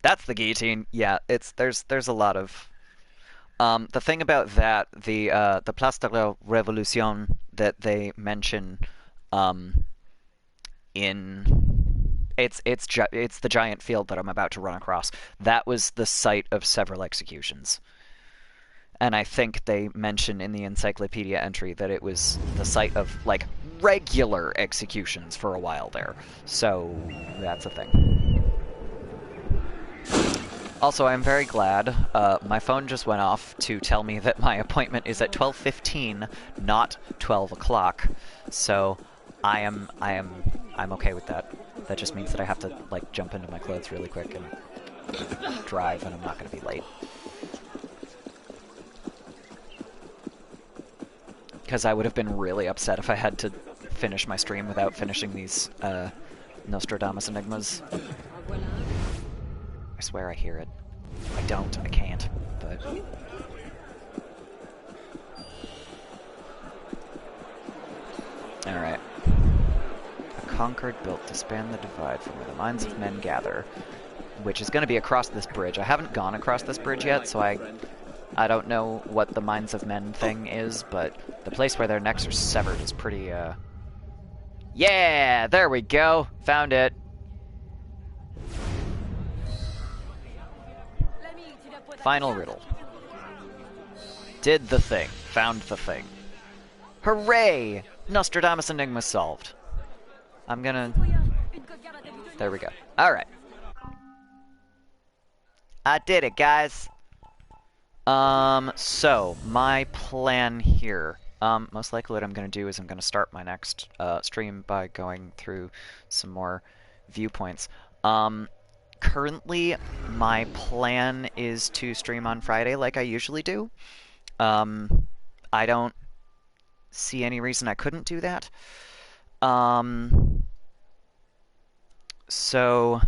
That's the guillotine. Yeah, there's a lot of the thing about that, the Place de la Révolution that they mention it's the giant field that I'm about to run across. That was the site of several executions. And I think they mention in the encyclopedia entry that it was the site of, like, regular executions for a while there. So, that's a thing. Also, I'm very glad my phone just went off to tell me that my appointment is at 12:15, not 12 o'clock. So, I'm okay with that. That just means that I have to, like, jump into my clothes really quick and drive, and I'm not going to be late. Because I would have been really upset if I had to finish my stream without finishing these Nostradamus enigmas. I swear I hear it. I don't, I can't, but... Alright. A concord built to span the divide from where the minds of men gather, which is going to be across this bridge. I haven't gone across this bridge yet, so I don't know what the minds of men thing is, but the place where their necks are severed is pretty, Yeah! There we go! Found it! Final riddle. Did the thing. Found the thing. Hooray! Nostradamus Enigma solved. I'm gonna... There we go. Alright. I did it, guys. So, my plan here. Most likely what I'm gonna do is I'm gonna start my next, stream by going through some more viewpoints. Currently, my plan is to stream on Friday like I usually do. I don't see any reason I couldn't do that. So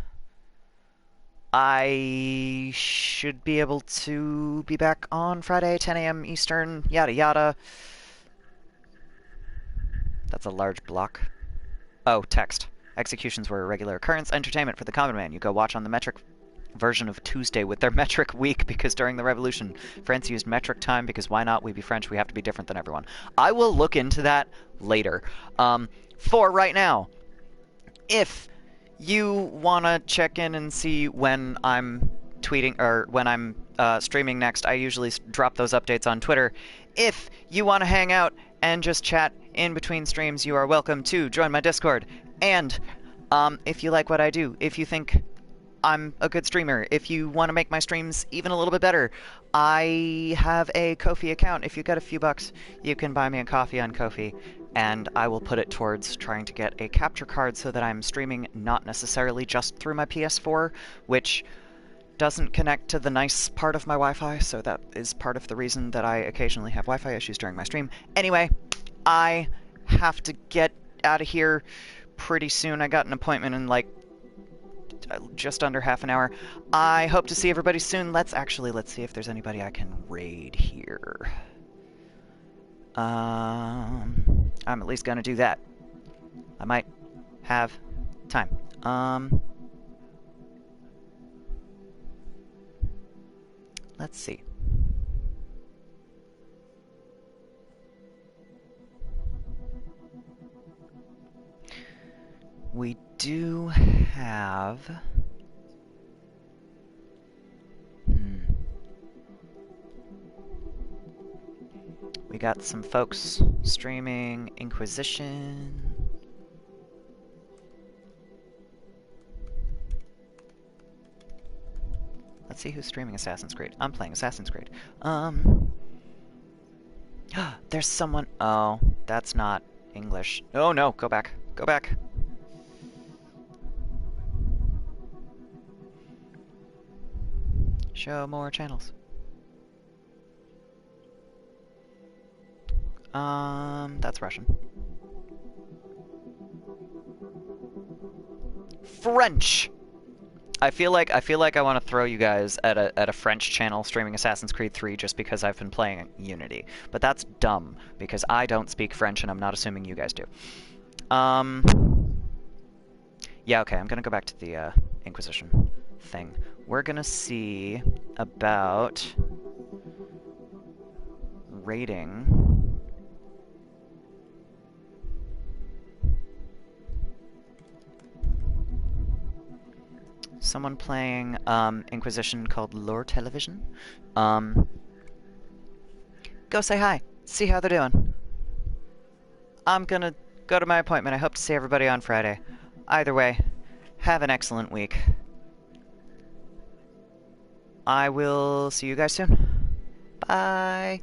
I should be able to be back on Friday, 10 a.m. Eastern, yada yada. That's a large block. Oh, text. Executions were a regular occurrence. Entertainment for the common man. You go watch on the metric version of Tuesday with their metric week, because during the revolution, France used metric time because why not? We be French, we have to be different than everyone. I will look into that later. For right now, if you want to check in and see when I'm tweeting or when I'm streaming next, I usually drop those updates on Twitter. If you want to hang out and just chat in between streams, you are welcome to join my Discord. And if you like what I do, if you think I'm a good streamer, if you want to make my streams even a little bit better, I have a Ko-fi account. If you got a few bucks, you can buy me a coffee on Ko-fi, and I will put it towards trying to get a capture card so that I'm streaming not necessarily just through my PS4, which doesn't connect to the nice part of my Wi-Fi, so that is part of the reason that I occasionally have Wi-Fi issues during my stream. Anyway, I have to get out of here pretty soon. I got an appointment in like just under half an hour. I hope to see everybody soon. Let's see if there's anybody I can raid here. I'm at least gonna do that. I might have time. Let's see. We do have... We got some folks streaming Inquisition. Let's see who's streaming Assassin's Creed. I'm playing Assassin's Creed. There's someone... Oh, that's not English. Oh no, go back. Go back. Show more channels. That's Russian. French! I feel like I want to throw you guys at a French channel streaming Assassin's Creed 3 just because I've been playing Unity. But that's dumb, because I don't speak French and I'm not assuming you guys do. Yeah, okay, I'm gonna go back to the Inquisition thing. We're gonna see about rating someone playing Inquisition called Lore Television. Go say hi. See how they're doing. I'm gonna go to my appointment. I hope to see everybody on Friday. Either way, have an excellent week. I will see you guys soon. Bye.